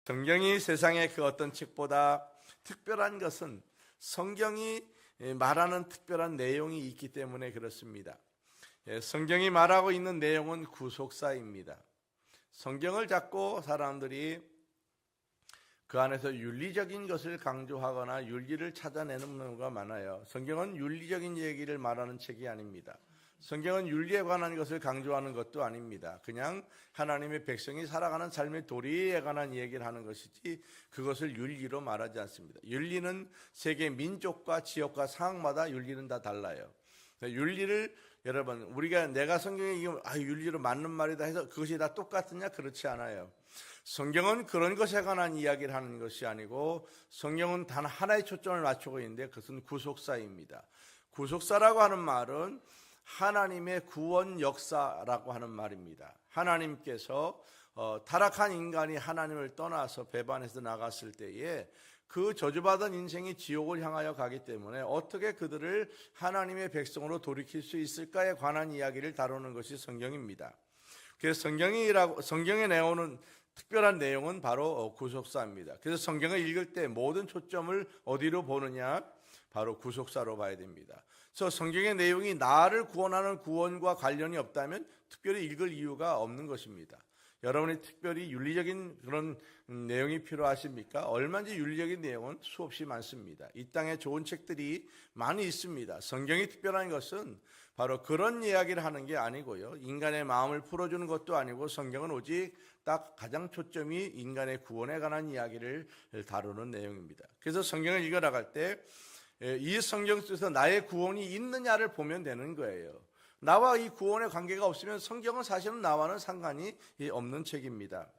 성경이 세상의 그 어떤 책보다 특별한 것은 성경이 말하는 특별한 내용이 있기 때문에 그렇습니다. 성경이 말하고 있는 내용은 구속사입니다. 성경을 잡고 사람들이 그 안에서 윤리적인 것을 강조하거나 윤리를 찾아내는 경우가 많아요. 성경은 윤리적인 얘기를 말하는 책이 아닙니다. 성경은 윤리에 관한 것을 강조하는 것도 아닙니다. 그냥 하나님의 백성이 살아가는 삶의 도리에 관한 얘기를 하는 것이지 그것을 윤리로 말하지 않습니다. 윤리는 세계 민족과 지역과 상황마다 윤리는 다 달라요. 윤리를 여러분 우리가 내가 성경에 이거 윤리로 맞는 말이다 해서 그것이 다 똑같으냐? 그렇지 않아요. 성경은 그런 것에 관한 이야기를 하는 것이 아니고 성경은 단 하나의 초점을 맞추고 있는데 그것은 구속사입니다. 구속사라고 하는 말은 하나님의 구원 역사라고 하는 말입니다. 하나님께서 타락한 인간이 하나님을 떠나서 배반해서 나갔을 때에 그 저주받은 인생이 지옥을 향하여 가기 때문에 어떻게 그들을 하나님의 백성으로 돌이킬 수 있을까에 관한 이야기를 다루는 것이 성경입니다. 그래서 성경에 내오는 특별한 내용은 바로 구속사입니다. 그래서 성경을 읽을 때 모든 초점을 어디로 보느냐? 바로 구속사로 봐야 됩니다. 그래서 성경의 내용이 나를 구원하는 구원과 관련이 없다면 특별히 읽을 이유가 없는 것입니다. 여러분이 특별히 윤리적인 그런 내용이 필요하십니까? 얼마든지 윤리적인 내용은 수없이 많습니다. 이 땅에 좋은 책들이 많이 있습니다. 성경이 특별한 것은 바로 그런 이야기를 하는 게 아니고요. 인간의 마음을 풀어주는 것도 아니고 성경은 오직 딱 가장 초점이 인간의 구원에 관한 이야기를 다루는 내용입니다. 그래서 성경을 읽어나갈 때 이 성경 속에서 나의 구원이 있느냐를 보면 되는 거예요. 나와 이 구원의 관계가 없으면 성경은 사실은 나와는 상관이 없는 책입니다.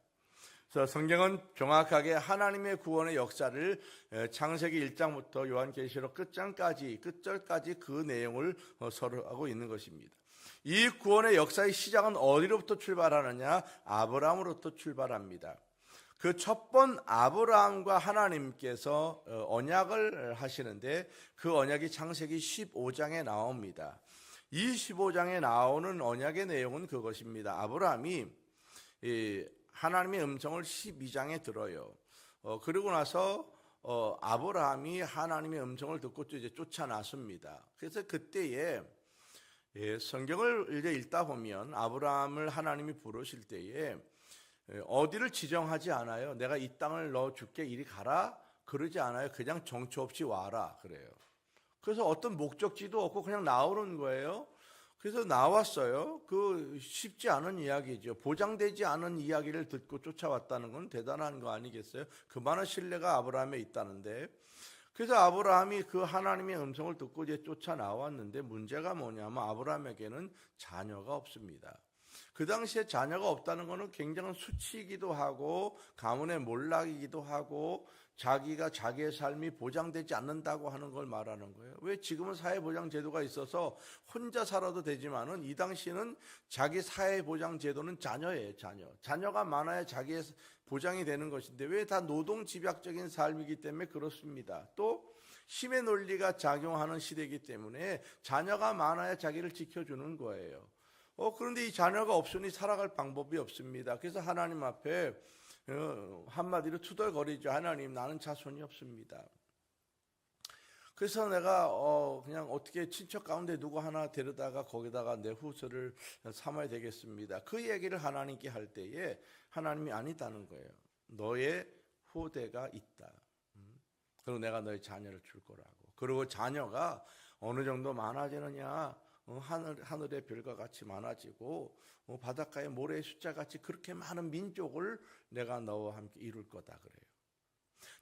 그래서 성경은 정확하게 하나님의 구원의 역사를 창세기 1장부터 요한계시록 끝절까지 그 내용을 서술하고 있는 것입니다. 이 구원의 역사의 시작은 어디로부터 출발하느냐? 아브라함으로부터 출발합니다. 그 첫 번 아브라함과 하나님께서 언약을 하시는데 그 언약이 창세기 15장에 나옵니다. 이 15장에 나오는 언약의 내용은 그것입니다. 아브라함이 하나님의 음성을 12장에 들어요. 그러고 나서 아브라함이 하나님의 음성을 듣고 이제 쫓아났습니다. 그래서 그때에 성경을 이제 읽다 보면 아브라함을 하나님이 부르실 때에 어디를 지정하지 않아요. 내가 이 땅을 넣어줄게 이리 가라 그러지 않아요. 그냥 정처 없이 와라 그래요. 그래서 어떤 목적지도 없고 그냥 나오는 거예요. 그래서 나왔어요. 그 쉽지 않은 이야기죠. 보장되지 않은 이야기를 듣고 쫓아왔다는 건 대단한 거 아니겠어요? 그만한 신뢰가 아브라함에 있다는데. 그래서 아브라함이 그 하나님의 음성을 듣고 이제 쫓아나왔는데 문제가 뭐냐면 아브라함에게는 자녀가 없습니다. 그 당시에 자녀가 없다는 것은 굉장한 수치이기도 하고 가문의 몰락이기도 하고 자기가 자기의 삶이 보장되지 않는다고 하는 걸 말하는 거예요. 왜 지금은 사회보장제도가 있어서 혼자 살아도 되지만은 이 당시에는 자기 사회보장제도는 자녀예요. 자녀가 많아야 자기의 보장이 되는 것인데 왜 다 노동집약적인 삶이기 때문에 그렇습니다. 또 힘의 논리가 작용하는 시대이기 때문에 자녀가 많아야 자기를 지켜주는 거예요. 그런데 이 자녀가 없으니 살아갈 방법이 없습니다. 그래서 하나님 앞에 한마디로 투덜거리죠. 하나님, 나는 자손이 없습니다. 그래서 내가 그냥 어떻게 친척 가운데 누구 하나 데려다가 거기다가 내 후손을 삼아야 되겠습니다. 그 얘기를 하나님께 할 때에 하나님이 아니다는 거예요. 너의 후대가 있다. 그리고 내가 너의 자녀를 줄 거라고. 그리고 자녀가 어느 정도 많아지느냐? 하늘의 별과 같이 많아지고 바닷가의 모래의 숫자같이 그렇게 많은 민족을 내가 너와 함께 이룰 거다 그래요.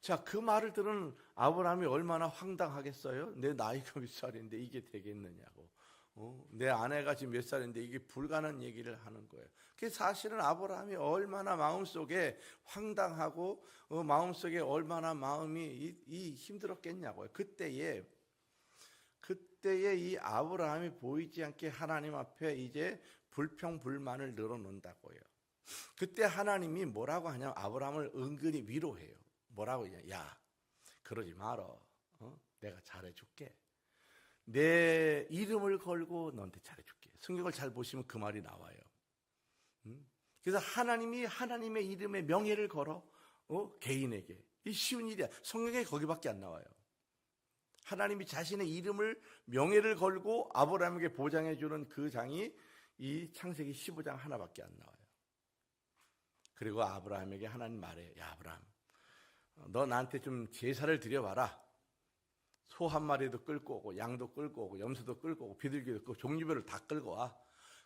자, 그 말을 들은 아브라함이 얼마나 황당하겠어요? 내 나이가 몇 살인데 이게 되겠느냐고. 내 아내가 지금 몇 살인데 이게 불가능한 얘기를 하는 거예요. 그게 사실은 아브라함이 얼마나 마음속에 황당하고 마음속에 얼마나 마음이 힘들었겠냐고요. 그때에 이 아브라함이 보이지 않게 하나님 앞에 이제 불평불만을 늘어놓는다고요. 그때 하나님이 뭐라고 하냐면 아브라함을 은근히 위로해요. 뭐라고 하냐? 야, 그러지 말어. 내가 잘해줄게. 내 이름을 걸고 너한테 잘해줄게. 성경을 잘 보시면 그 말이 나와요. 그래서 하나님이 하나님의 이름에 명예를 걸어 개인에게. 이 쉬운 일이야. 성경에 거기밖에 안 나와요. 하나님이 자신의 이름을, 명예를 걸고 아브라함에게 보장해 주는 그 장이 이 창세기 15장 하나밖에 안 나와요. 그리고 아브라함에게 하나님 말해요. 야, 아브라함, 너 나한테 좀 제사를 드려봐라. 소 한 마리도 끌고 오고, 양도 끌고 오고, 염소도 끌고 오고, 비둘기도 끌고, 종류별을 다 끌고 와.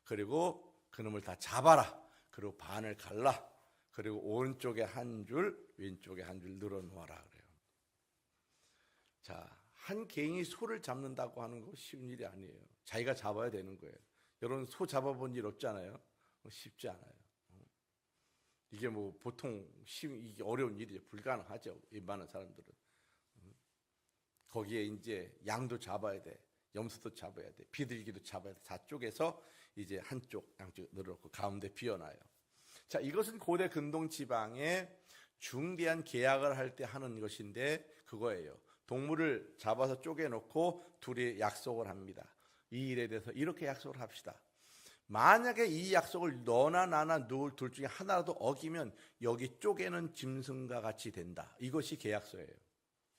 그리고 그놈을 다 잡아라. 그리고 반을 갈라. 그리고 오른쪽에 한 줄, 왼쪽에 한 줄 늘어놓아라 그래요. 자, 한 개인이 소를 잡는다고 하는 거 쉬운 일이 아니에요. 자기가 잡아야 되는 거예요. 여러분 소 잡아본 일 없잖아요. 쉽지 않아요. 이게 뭐 보통 이게 어려운 일이죠. 불가능하죠. 웬만한 사람들은. 거기에 이제 양도 잡아야 돼. 염소도 잡아야 돼. 비둘기도 잡아야 돼. 다 쪼개서 이제 한쪽, 양쪽 늘어놓고 가운데 비워놔요. 자, 이것은 고대 근동 지방에 중대한 계약을 할 때 하는 것인데 그거예요. 동물을 잡아서 쪼개놓고 둘이 약속을 합니다. 이 일에 대해서 이렇게 약속을 합시다. 만약에 이 약속을 너나 나나 둘 중에 하나라도 어기면 여기 쪼개는 짐승과 같이 된다. 이것이 계약서예요.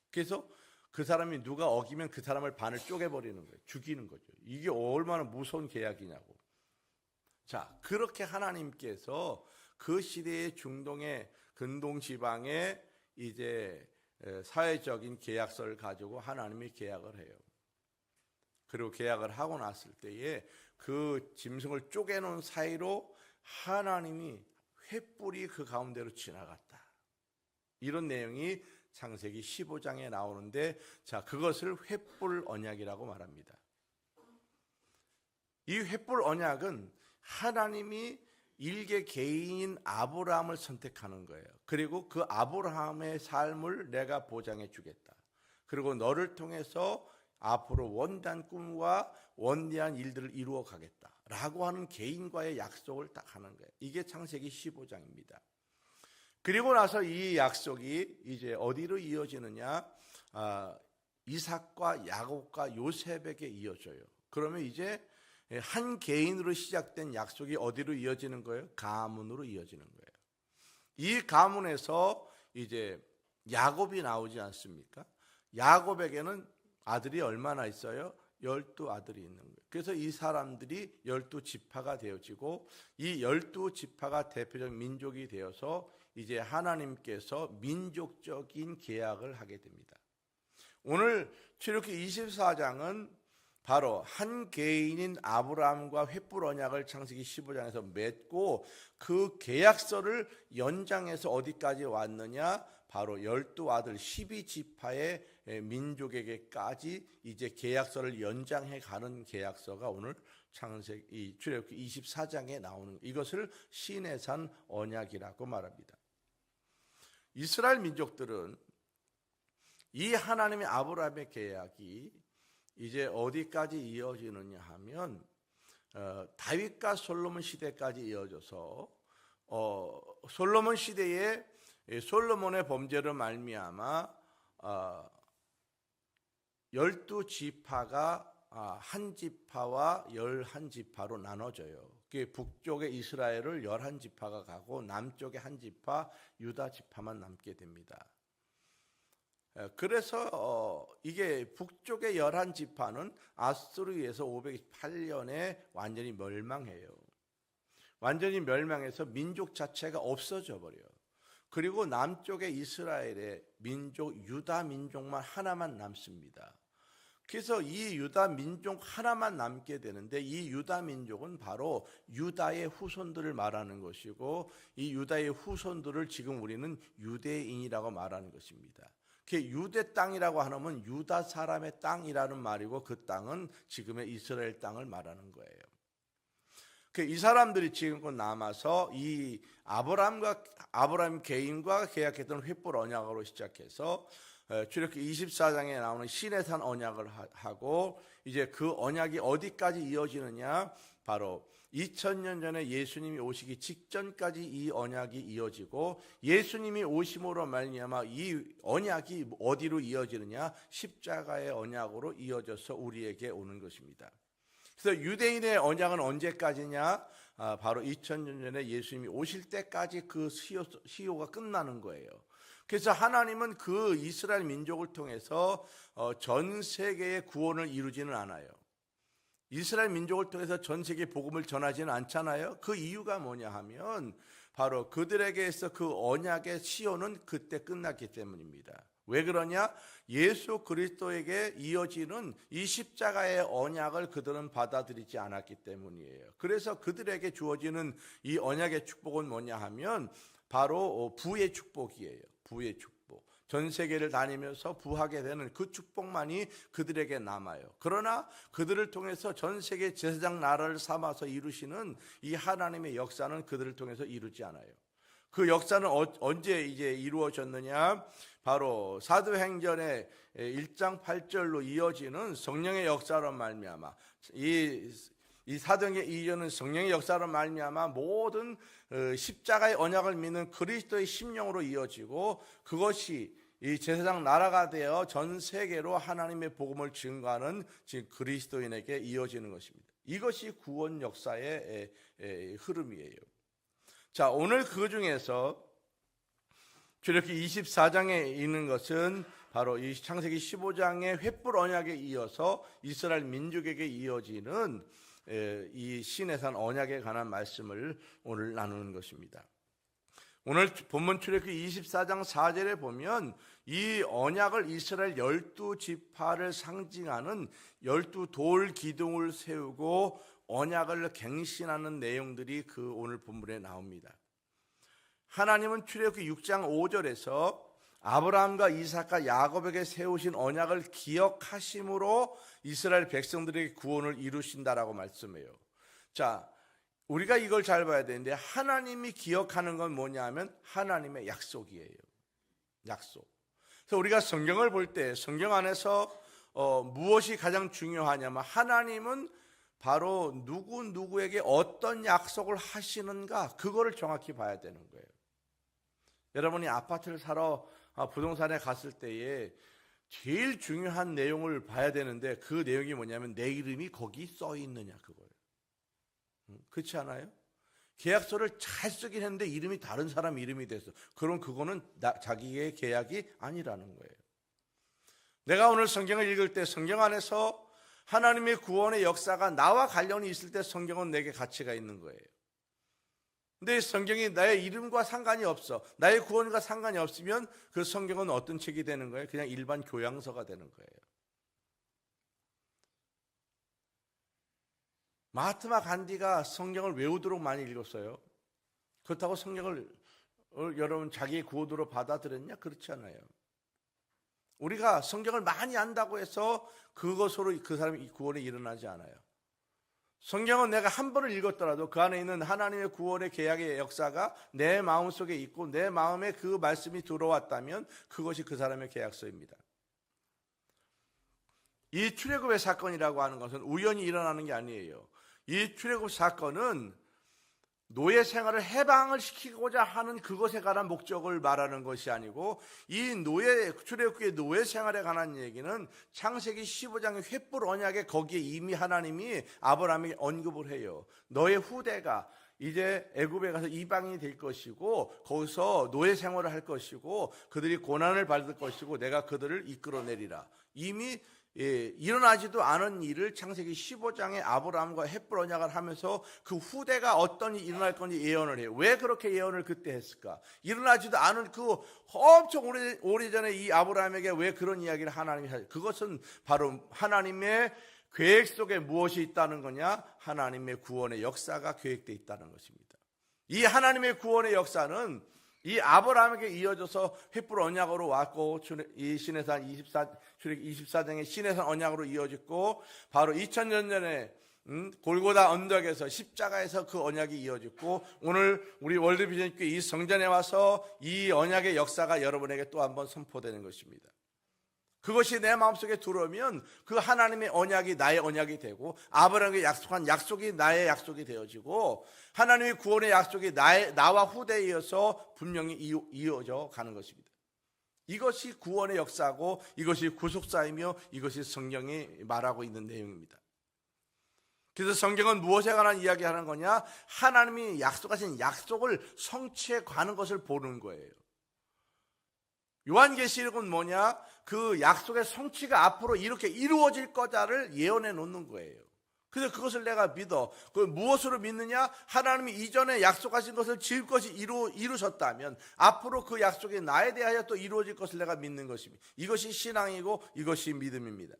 그래서 그 사람이 누가 어기면 그 사람을 반을 쪼개버리는 거예요. 죽이는 거죠. 이게 얼마나 무서운 계약이냐고. 자, 그렇게 하나님께서 그 시대의 중동의 근동 지방에 이제 사회적인 계약서를 가지고 하나님이 계약을 해요. 그리고 계약을 하고 났을 때에 그 짐승을 쪼개놓은 사이로 하나님이 횃불이 그 가운데로 지나갔다. 이런 내용이 창세기 15장에 나오는데, 자, 그것을 횃불 언약이라고 말합니다. 이 횃불 언약은 하나님이 일개 개인인 아브라함을 선택하는 거예요. 그리고 그 아브라함의 삶을 내가 보장해 주겠다. 그리고 너를 통해서 앞으로 원대한 꿈과 원대한 일들을 이루어 가겠다 라고 하는 개인과의 약속을 딱 하는 거예요. 이게 창세기 15장입니다. 그리고 나서 이 약속이 이제 어디로 이어지느냐, 이삭과 야곱과 요셉에게 이어져요. 그러면 이제 한 개인으로 시작된 약속이 어디로 이어지는 거예요? 가문으로 이어지는 거예요. 이 가문에서 이제 야곱이 나오지 않습니까? 야곱에게는 아들이 얼마나 있어요? 12아들이 있는 거예요. 그래서 이 사람들이 12지파가 되어지고, 이 12지파가 대표적 민족이 되어서 이제 하나님께서 민족적인 계약을 하게 됩니다. 오늘 출애굽기 24장은 바로 한 개인인 아브라함과 횃불 언약을 창세기 15장에서 맺고, 그 계약서를 연장해서 어디까지 왔느냐, 바로 12아들 12지파의 민족에게까지 이제 계약서를 연장해 가는 계약서가 오늘 창세기 출애굽기 24장에 나오는, 이것을 시내산 언약이라고 말합니다. 이스라엘 민족들은 이 하나님의 아브라함의 계약이 이제 어디까지 이어지느냐 하면 다윗과 솔로몬 시대까지 이어져서 솔로몬 시대에 솔로몬의 범죄로 말미암아 12지파가 한 지파와 11지파로 나눠져요. 북쪽에 이스라엘을 11지파가 가고 남쪽에 한 지파, 유다 지파만 남게 됩니다. 그래서 이게 북쪽의 11지파는 아수르에 의해서 528년에 완전히 멸망해요. 완전히 멸망해서 민족 자체가 없어져 버려요. 그리고 남쪽의 이스라엘의 민족, 유다 민족만 하나만 남습니다. 그래서 이 유다 민족 하나만 남게 되는데, 이 유다 민족은 바로 유다의 후손들을 말하는 것이고, 이 유다의 후손들을 지금 우리는 유대인이라고 말하는 것입니다. 유대 땅이라고 하면 유다 사람의 땅이라는 말이고, 그 땅은 지금의 이스라엘 땅을 말하는 거예요. 이 사람들이 지금껏 남아서 이 아브라함 개인과 계약했던 횃불 언약으로 시작해서 출애굽기 24장에 나오는 시내산 언약을 하고, 이제 그 언약이 어디까지 이어지느냐, 바로 2000년 전에 예수님이 오시기 직전까지 이 언약이 이어지고, 예수님이 오심으로 말미암아 이 언약이 어디로 이어지느냐, 십자가의 언약으로 이어져서 우리에게 오는 것입니다. 그래서 유대인의 언약은 언제까지냐, 바로 2000년 전에 예수님이 오실 때까지 그 시효가 끝나는 거예요. 그래서 하나님은 그 이스라엘 민족을 통해서 전 세계의 구원을 이루지는 않아요. 이스라엘 민족을 통해서 전 세계 복음을 전하지는 않잖아요. 그 이유가 뭐냐 하면 바로 그들에게서 그 언약의 시효는 그때 끝났기 때문입니다. 왜 그러냐? 예수 그리스도에게 이어지는 이 십자가의 언약을 그들은 받아들이지 않았기 때문이에요. 그래서 그들에게 주어지는 이 언약의 축복은 뭐냐 하면 바로 부의 축복이에요. 부의 축복. 전 세계를 다니면서 부하게 되는 그 축복만이 그들에게 남아요. 그러나 그들을 통해서 전 세계 제사장 나라를 삼아서 이루시는 이 하나님의 역사는 그들을 통해서 이루지 않아요. 그 역사는 언제 이제 이루어졌느냐? 바로 사도행전의 1장 8절로 이어지는 성령의 역사로 말미암아, 이 사도행전 이전은 성령의 역사로 말미암아 모든 십자가의 언약을 믿는 그리스도의 심령으로 이어지고, 그것이 이 제사장 나라가 되어 전 세계로 하나님의 복음을 증거하는 지금 그리스도인에게 이어지는 것입니다. 이것이 구원 역사의 흐름이에요. 자, 오늘 그 중에서 출애굽기 24장에 있는 것은 바로 이 창세기 15장의 횃불 언약에 이어서 이스라엘 민족에게 이어지는 이 시내산 언약에 관한 말씀을 오늘 나누는 것입니다. 오늘 본문 출애굽기 24장 4절에 보면 이 언약을 이스라엘 12지파를 상징하는 12돌 기둥을 세우고 언약을 갱신하는 내용들이 그 오늘 본문에 나옵니다. 하나님은 출애굽기 6장 5절에서 아브라함과 이삭과 야곱에게 세우신 언약을 기억하심으로 이스라엘 백성들에게 구원을 이루신다라고 말씀해요. 자, 우리가 이걸 잘 봐야 되는데, 하나님이 기억하는 건 뭐냐 하면 하나님의 약속이에요. 약속. 그래서 우리가 성경을 볼 때 성경 안에서 무엇이 가장 중요하냐면, 하나님은 바로 누구에게 어떤 약속을 하시는가, 그거를 정확히 봐야 되는 거예요. 여러분이 아파트를 사러 부동산에 갔을 때에 제일 중요한 내용을 봐야 되는데, 그 내용이 뭐냐면 내 이름이 거기 써 있느냐, 그거예요. 그렇지 않아요? 계약서를 잘 쓰긴 했는데 이름이 다른 사람 이름이 됐어. 그럼 그거는 자기의 계약이 아니라는 거예요. 내가 오늘 성경을 읽을 때 성경 안에서 하나님의 구원의 역사가 나와 관련이 있을 때 성경은 내게 가치가 있는 거예요. 근데 성경이 나의 이름과 상관이 없어, 나의 구원과 상관이 없으면 그 성경은 어떤 책이 되는 거예요? 그냥 일반 교양서가 되는 거예요. 마하트마 간디가 성경을 외우도록 많이 읽었어요. 그렇다고 성경을 여러분 자기의 구원으로 받아들였냐? 그렇지 않아요. 우리가 성경을 많이 안다고 해서 그것으로 그 사람이 구원에 일어나지 않아요. 성경은 내가 한 번을 읽었더라도 그 안에 있는 하나님의 구원의 계약의 역사가 내 마음속에 있고 내 마음에 그 말씀이 들어왔다면 그것이 그 사람의 계약서입니다. 이 출애굽의 사건이라고 하는 것은 우연히 일어나는 게 아니에요. 이 출애굽 사건은 노예 생활을 해방을 시키고자 하는 그것에 관한 목적을 말하는 것이 아니고, 이 출애굽의 노예 생활에 관한 얘기는 창세기 15장의 횃불 언약에 거기에 이미 하나님이 아브라함에게 언급을 해요. 너의 후대가 이제 애굽에 가서 이방인이 될 것이고 거기서 노예 생활을 할 것이고 그들이 고난을 받을 것이고 내가 그들을 이끌어내리라. 이미 일어나지도 않은 일을 창세기 15장에 아브라함과 횃불 언약을 하면서 그 후대가 어떤 일이 일어날 건지 예언을 해요. 왜 그렇게 예언을 그때 했을까? 일어나지도 않은 그 엄청 오래전에 이 아브라함에게 왜 그런 이야기를 하나님이 하죠? 그것은 바로 하나님의 계획 속에 무엇이 있다는 거냐? 하나님의 구원의 역사가 계획되어 있다는 것입니다. 이 하나님의 구원의 역사는 이 아브라함에게 이어져서 횃불 언약으로 왔고, 이 시내산 24장의 시내산 언약으로 이어졌고, 바로 2000년 전에 골고다 언덕에서 십자가에서 그 언약이 이어졌고, 오늘 우리 월드비전교회 이 성전에 와서 이 언약의 역사가 여러분에게 또 한번 선포되는 것입니다. 그것이 내 마음속에 들어오면 그 하나님의 언약이 나의 언약이 되고, 아브라함에게 약속한 약속이 나의 약속이 되어지고, 하나님의 구원의 약속이 나와 후대에 이어서 분명히 이어져 가는 것입니다. 이것이 구원의 역사고 이것이 구속사이며 이것이 성경이 말하고 있는 내용입니다. 그래서 성경은 무엇에 관한 이야기하는 거냐? 하나님이 약속하신 약속을 성취해 가는 것을 보는 거예요. 요한계시록은 뭐냐? 그 약속의 성취가 앞으로 이렇게 이루어질 거다를 예언해 놓는 거예요. 그래서 그것을 내가 믿어. 그 무엇으로 믿느냐? 하나님이 이전에 약속하신 것을 지금까지 이루셨다면 앞으로 그 약속이 나에 대하여 또 이루어질 것을 내가 믿는 것입니다. 이것이 신앙이고 이것이 믿음입니다.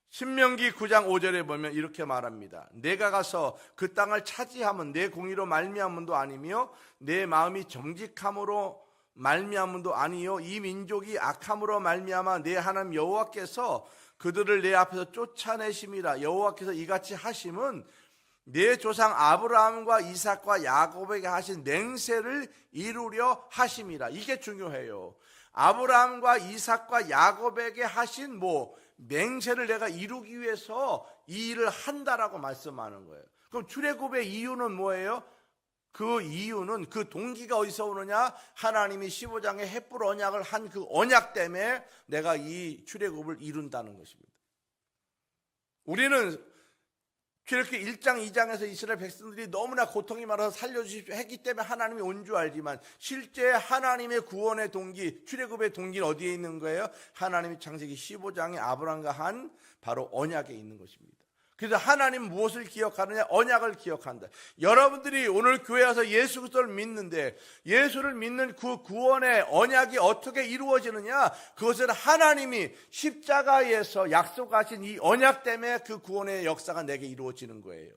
신명기 9장 5절에 보면 이렇게 말합니다. 내가 가서 그 땅을 차지하면 내 공의로 말미암음도 아니며 내 마음이 정직함으로 말미암음도 아니요 이 민족이 악함으로 말미암아 내 하나님 여호와께서 그들을 내 앞에서 쫓아내심이라. 여호와께서 이같이 하심은 내 조상 아브라함과 이삭과 야곱에게 하신 맹세를 이루려 하심이라. 이게 중요해요. 아브라함과 이삭과 야곱에게 하신 맹세를 내가 이루기 위해서 이 일을 한다라고 말씀하는 거예요. 그럼 출애굽의 이유는 뭐예요? 그 이유는, 그 동기가 어디서 오느냐? 하나님이 15장에 햇불 언약을 한 그 언약 때문에 내가 이 출애굽을 이룬다는 것입니다. 우리는 출애굽기 1장 2장에서 이스라엘 백성들이 너무나 고통이 많아서 살려주십시오 했기 때문에 하나님이 온 줄 알지만 실제 하나님의 구원의 동기, 출애굽의 동기는 어디에 있는 거예요? 하나님이 창세기 15장에 아브라함과 한 바로 언약에 있는 것입니다. 그래서 하나님 무엇을 기억하느냐? 언약을 기억한다. 여러분들이 오늘 교회 와서 예수 그리스도를 믿는데 예수를 믿는 그 구원의 언약이 어떻게 이루어지느냐? 그것을 하나님이 십자가에서 약속하신 이 언약 때문에 그 구원의 역사가 내게 이루어지는 거예요.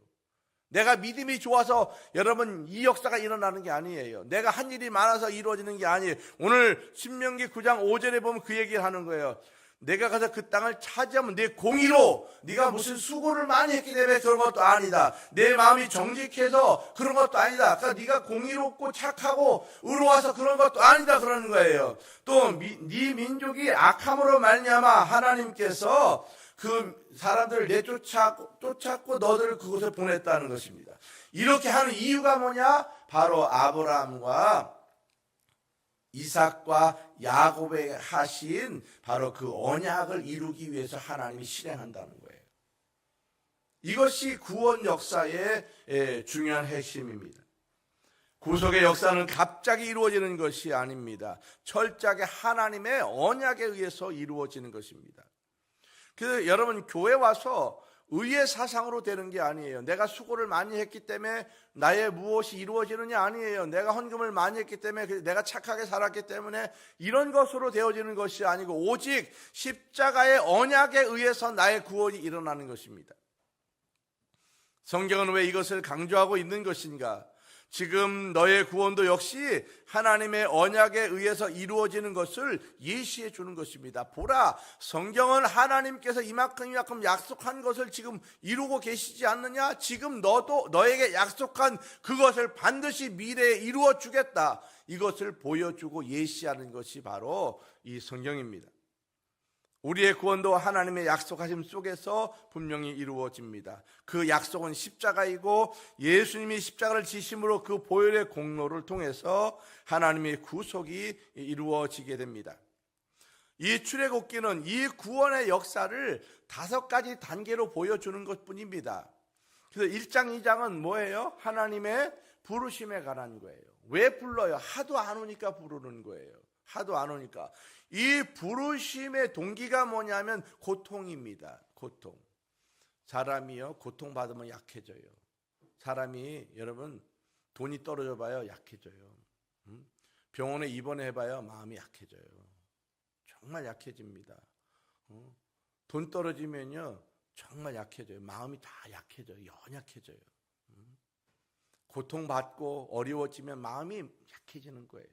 내가 믿음이 좋아서 여러분 이 역사가 일어나는 게 아니에요. 내가 한 일이 많아서 이루어지는 게 아니에요. 오늘 신명기 9장 5절에 보면 그 얘기를 하는 거예요. 내가 가서 그 땅을 차지하면 내 공의로, 네가 무슨 수고를 많이 했기 때문에 그런 것도 아니다. 내 마음이 정직해서 그런 것도 아니다. 그러니까 네가 공의롭고 착하고 의로워서 그런 것도 아니다 그러는 거예요. 또 네 민족이 악함으로 말미암아 하나님께서 그 사람들을 쫓았고 너들을 그곳에 보냈다는 것입니다. 이렇게 하는 이유가 뭐냐? 바로 아브라함과 이삭과 야곱에게 하신 바로 그 언약을 이루기 위해서 하나님이 실행한다는 거예요. 이것이 구원 역사의 중요한 핵심입니다. 구속의 역사는 갑자기 이루어지는 것이 아닙니다. 철저하게 하나님의 언약에 의해서 이루어지는 것입니다. 그래서 여러분 교회 와서 의의 사상으로 되는 게 아니에요. 내가 수고를 많이 했기 때문에 나의 무엇이 이루어지느냐 아니에요. 내가 헌금을 많이 했기 때문에 내가 착하게 살았기 때문에 이런 것으로 되어지는 것이 아니고 오직 십자가의 언약에 의해서 나의 구원이 일어나는 것입니다. 성경은 왜 이것을 강조하고 있는 것인가? 지금 너의 구원도 역시 하나님의 언약에 의해서 이루어지는 것을 예시해 주는 것입니다. 보라, 성경은 하나님께서 이만큼 약속한 것을 지금 이루고 계시지 않느냐? 지금 너에게 약속한 그것을 반드시 미래에 이루어 주겠다. 이것을 보여주고 예시하는 것이 바로 이 성경입니다. 우리의 구원도 하나님의 약속하심 속에서 분명히 이루어집니다. 그 약속은 십자가이고 예수님이 십자가를 지심으로 그 보혈의 공로를 통해서 하나님의 구속이 이루어지게 됩니다. 이 출애굽기는 이 구원의 역사를 5가지 단계로 보여주는 것뿐입니다. 그래서 1장, 2장은 뭐예요? 하나님의 부르심에 관한 거예요. 왜 불러요? 하도 안 오니까 부르는 거예요. 하도 안 오니까. 이 부르심의 동기가 뭐냐면 고통입니다. 고통. 사람이요, 고통받으면 약해져요. 사람이 여러분 돈이 떨어져 봐요, 약해져요. 병원에 입원해 봐요, 마음이 약해져요. 정말 약해집니다. 돈 떨어지면요 정말 약해져요. 마음이 다 약해져요. 연약해져요. 고통받고 어려워지면 마음이 약해지는 거예요.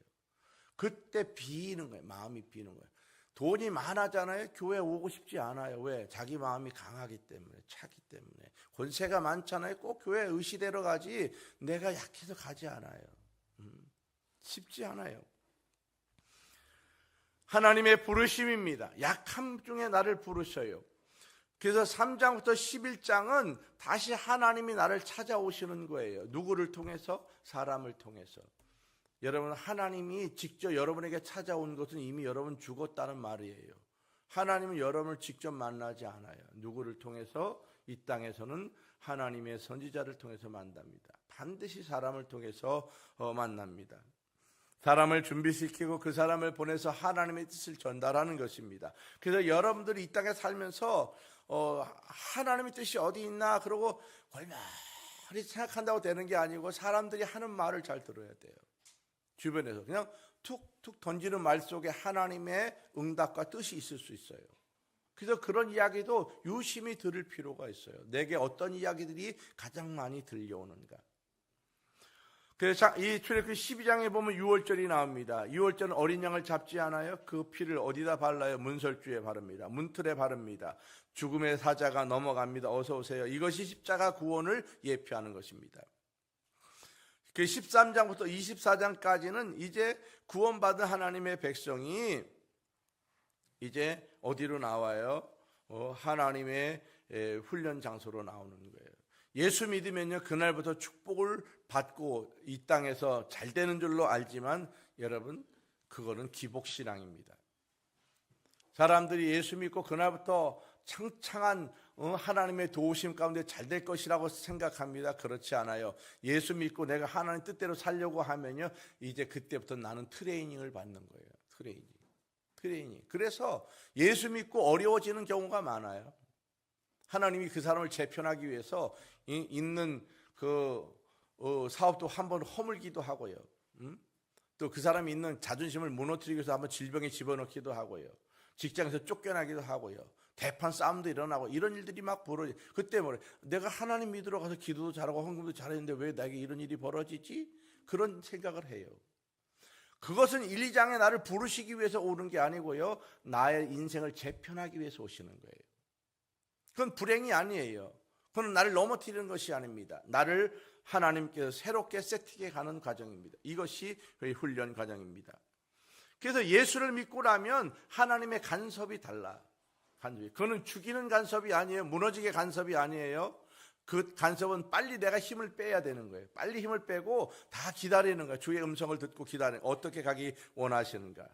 그때 비는 거예요. 마음이 비는 거예요. 돈이 많아잖아요. 교회 오고 싶지 않아요. 왜? 자기 마음이 강하기 때문에, 차기 때문에. 권세가 많잖아요. 꼭 교회 의시대로 가지 내가 약해서 가지 않아요. 쉽지 않아요. 하나님의 부르심입니다. 약함 중에 나를 부르셔요. 그래서 3장부터 11장은 다시 하나님이 나를 찾아오시는 거예요. 누구를 통해서? 사람을 통해서. 여러분, 하나님이 직접 여러분에게 찾아온 것은 이미 여러분 죽었다는 말이에요. 하나님은 여러분을 직접 만나지 않아요. 누구를 통해서? 이 땅에서는 하나님의 선지자를 통해서 만납니다. 반드시 사람을 통해서 만납니다. 사람을 준비시키고 그 사람을 보내서 하나님의 뜻을 전달하는 것입니다. 그래서 여러분들이 이 땅에 살면서 하나님의 뜻이 어디 있나 그러고 골머리 생각한다고 되는 게 아니고 사람들이 하는 말을 잘 들어야 돼요. 주변에서 그냥 툭툭 던지는 말 속에 하나님의 응답과 뜻이 있을 수 있어요. 그래서 그런 이야기도 유심히 들을 필요가 있어요. 내게 어떤 이야기들이 가장 많이 들려오는가. 그래서 이 출애굽기 12장에 보면 유월절이 나옵니다. 유월절은 어린 양을 잡지 않아요. 그 피를 어디다 발라요? 문설주에 바릅니다. 문틀에 바릅니다. 죽음의 사자가 넘어갑니다. 어서 오세요. 이것이 십자가 구원을 예표하는 것입니다. 그 13장부터 24장까지는 이제 구원받은 하나님의 백성이 이제 어디로 나와요? 하나님의 훈련 장소로 나오는 거예요. 예수 믿으면요, 그날부터 축복을 받고 이 땅에서 잘 되는 줄로 알지만 여러분, 그거는 기복신앙입니다. 사람들이 예수 믿고 그날부터 창창한 하나님의 도우심 가운데 잘 될 것이라고 생각합니다. 그렇지 않아요. 예수 믿고 내가 하나님 뜻대로 살려고 하면요, 이제 그때부터 나는 트레이닝을 받는 거예요. 트레이닝. 그래서 예수 믿고 어려워지는 경우가 많아요. 하나님이 그 사람을 재편하기 위해서 있는 그 사업도 한번 허물기도 하고요. 또 그 사람이 있는 자존심을 무너뜨리기 위해서 한번 질병에 집어넣기도 하고요. 직장에서 쫓겨나기도 하고요. 대판 싸움도 일어나고 이런 일들이 막 벌어져. 그때 뭐래? 내가 하나님 믿으러 가서 기도도 잘하고 헌금도 잘했는데 왜 나에게 이런 일이 벌어지지? 그런 생각을 해요. 그것은 1, 2장에 나를 부르시기 위해서 오는 게 아니고요, 나의 인생을 재편하기 위해서 오시는 거예요. 그건 불행이 아니에요. 그건 나를 넘어뜨리는 것이 아닙니다. 나를 하나님께서 새롭게 세팅해 가는 과정입니다. 이것이 훈련 과정입니다. 그래서 예수를 믿고 나면 하나님의 간섭이 달라. 그거는 죽이는 간섭이 아니에요. 무너지게 간섭이 아니에요. 그 간섭은 빨리 내가 힘을 빼야 되는 거예요. 빨리 힘을 빼고 다 기다리는 거예요. 주의 음성을 듣고 기다리는 거예요. 어떻게 가기 원하시는가.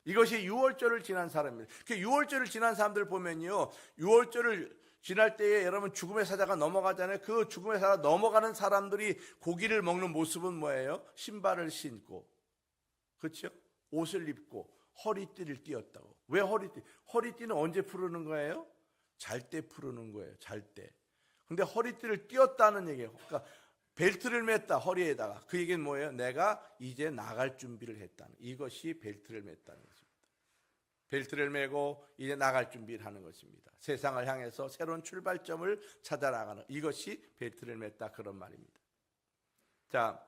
이것이 유월절을 지난 사람입니다. 그 유월절을 지난 사람들 보면요, 유월절을 지날 때에 여러분 죽음의 사자가 넘어가잖아요. 그 죽음의 사자가 넘어가는 사람들이 고기를 먹는 모습은 뭐예요? 신발을 신고, 그렇죠? 옷을 입고 허리띠를 띄었다고. 왜 허리띠? 허리띠는 언제 풀는 거예요? 잘 때 풀는 거예요. 잘 때. 근데 허리띠를 띄었다는 얘기예요. 그러니까 벨트를 맸다, 허리에다가. 그 얘기는 뭐예요? 내가 이제 나갈 준비를 했다는, 이것이 벨트를 맸다는 것입니다. 벨트를 메고 이제 나갈 준비를 하는 것입니다. 세상을 향해서 새로운 출발점을 찾아 나가는, 이것이 벨트를 맸다, 그런 말입니다. 자,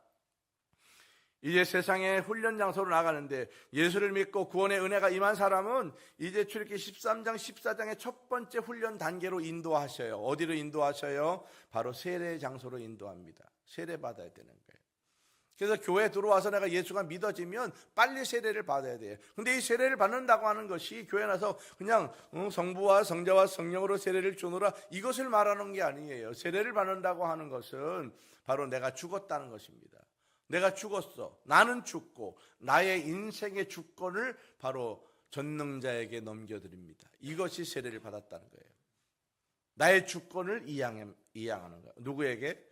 이제 세상의 훈련 장소로 나가는데 예수를 믿고 구원의 은혜가 임한 사람은 이제 출애굽기 13장 14장의 첫 번째 훈련 단계로 인도하셔요. 어디로 인도하셔요? 바로 세례 장소로 인도합니다. 세례 받아야 되는 거예요. 그래서 교회에 들어와서 내가 예수가 믿어지면 빨리 세례를 받아야 돼요. 근데 이 세례를 받는다고 하는 것이 교회에 나서 그냥 성부와 성자와 성령으로 세례를 주노라, 이것을 말하는 게 아니에요. 세례를 받는다고 하는 것은 바로 내가 죽었다는 것입니다. 내가 죽었어. 나는 죽고 나의 인생의 주권을 바로 전능자에게 넘겨드립니다. 이것이 세례를 받았다는 거예요. 나의 주권을 이양하는 거예요. 누구에게?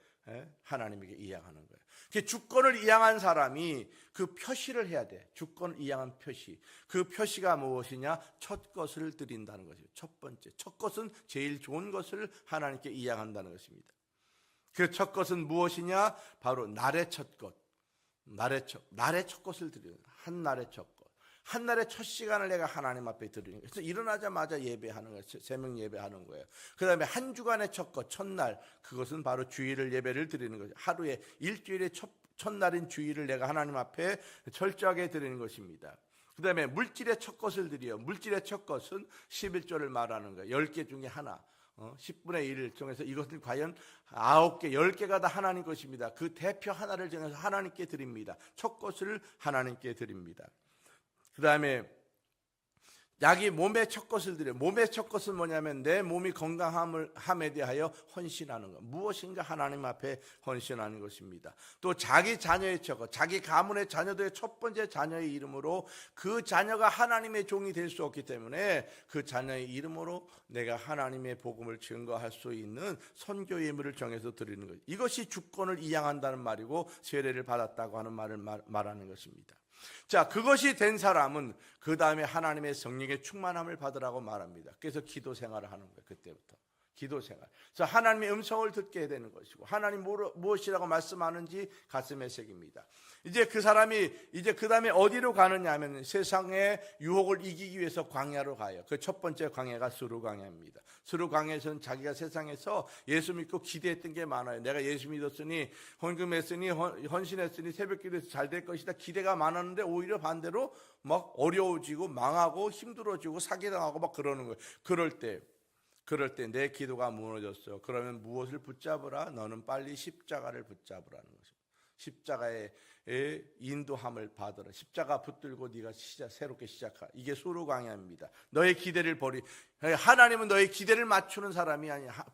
하나님에게 이양하는 거예요. 그 주권을 이양한 사람이 그 표시를 해야 돼. 주권을 이양한 표시. 그 표시가 무엇이냐? 첫 것을 드린다는 것이에요. 첫 번째. 첫 것은 제일 좋은 것을 하나님께 이양한다는 것입니다. 그 첫 것은 무엇이냐? 바로 날의 첫 것. 날의 첫 것을 드리는, 한날의 첫 것. 한날의 첫 시간을 내가 하나님 앞에 드리는 거예요. 그래서 일어나자마자 예배하는 거예요. 새벽 예배하는 거예요. 그 다음에 한 주간의 첫 것, 첫날, 그것은 바로 주일 예배를 드리는 거죠. 하루에, 일주일의 첫날인 주일을 내가 하나님 앞에 철저하게 드리는 것입니다. 그 다음에 물질의 첫 것을 드려요. 물질의 첫 것은 11조를 말하는 거예요. 10개 중에 하나. 10분의 1을 정해서 이것은 과연 9개, 10개가 다 하나님 것입니다. 그 대표 하나를 정해서 하나님께 드립니다. 첫 것을 하나님께 드립니다. 그 다음에 자기 몸의 첫 것을 드려. 몸의 첫 것은 뭐냐면 내 몸이 건강함에 대하여 헌신하는 것. 무엇인가 하나님 앞에 헌신하는 것입니다. 또 자기 자녀의 첫 것, 자기 가문의 자녀들의 첫 번째 자녀의 이름으로 그 자녀가 하나님의 종이 될 수 없기 때문에 그 자녀의 이름으로 내가 하나님의 복음을 증거할 수 있는 선교 예물을 정해서 드리는 것. 이것이 주권을 이양한다는 말이고 세례를 받았다고 하는 말을 말하는 것입니다. 자, 그것이 된 사람은 그 다음에 하나님의 성령의 충만함을 받으라고 말합니다. 그래서 기도 생활을 하는 거예요. 그때부터 기도 생활. 그래서 하나님의 음성을 듣게 되는 것이고 하나님 무엇이라고 말씀하는지 가슴에 새깁니다. 이제 그 사람이 이제 그 다음에 어디로 가느냐 하면 세상의 유혹을 이기기 위해서 광야로 가요. 그 첫 번째 광야가 수르 광야입니다. 수르 광야에서는 자기가 세상에서 예수 믿고 기대했던 게 많아요. 내가 예수 믿었으니 헌금했으니 헌신했으니 새벽기도해서 잘 될 것이다. 기대가 많았는데 오히려 반대로 막 어려워지고 망하고 힘들어지고 사기당하고 막 그러는 거예요. 그럴 때 내 기도가 무너졌어. 그러면 무엇을 붙잡으라? 너는 빨리 십자가를 붙잡으라는 것입니다. 십자가의 인도함을 받으라. 십자가 붙들고 네가 새롭게 시작하라. 이게 수르 광야입니다. 너의 기대를 하나님은 너의 기대를 맞추는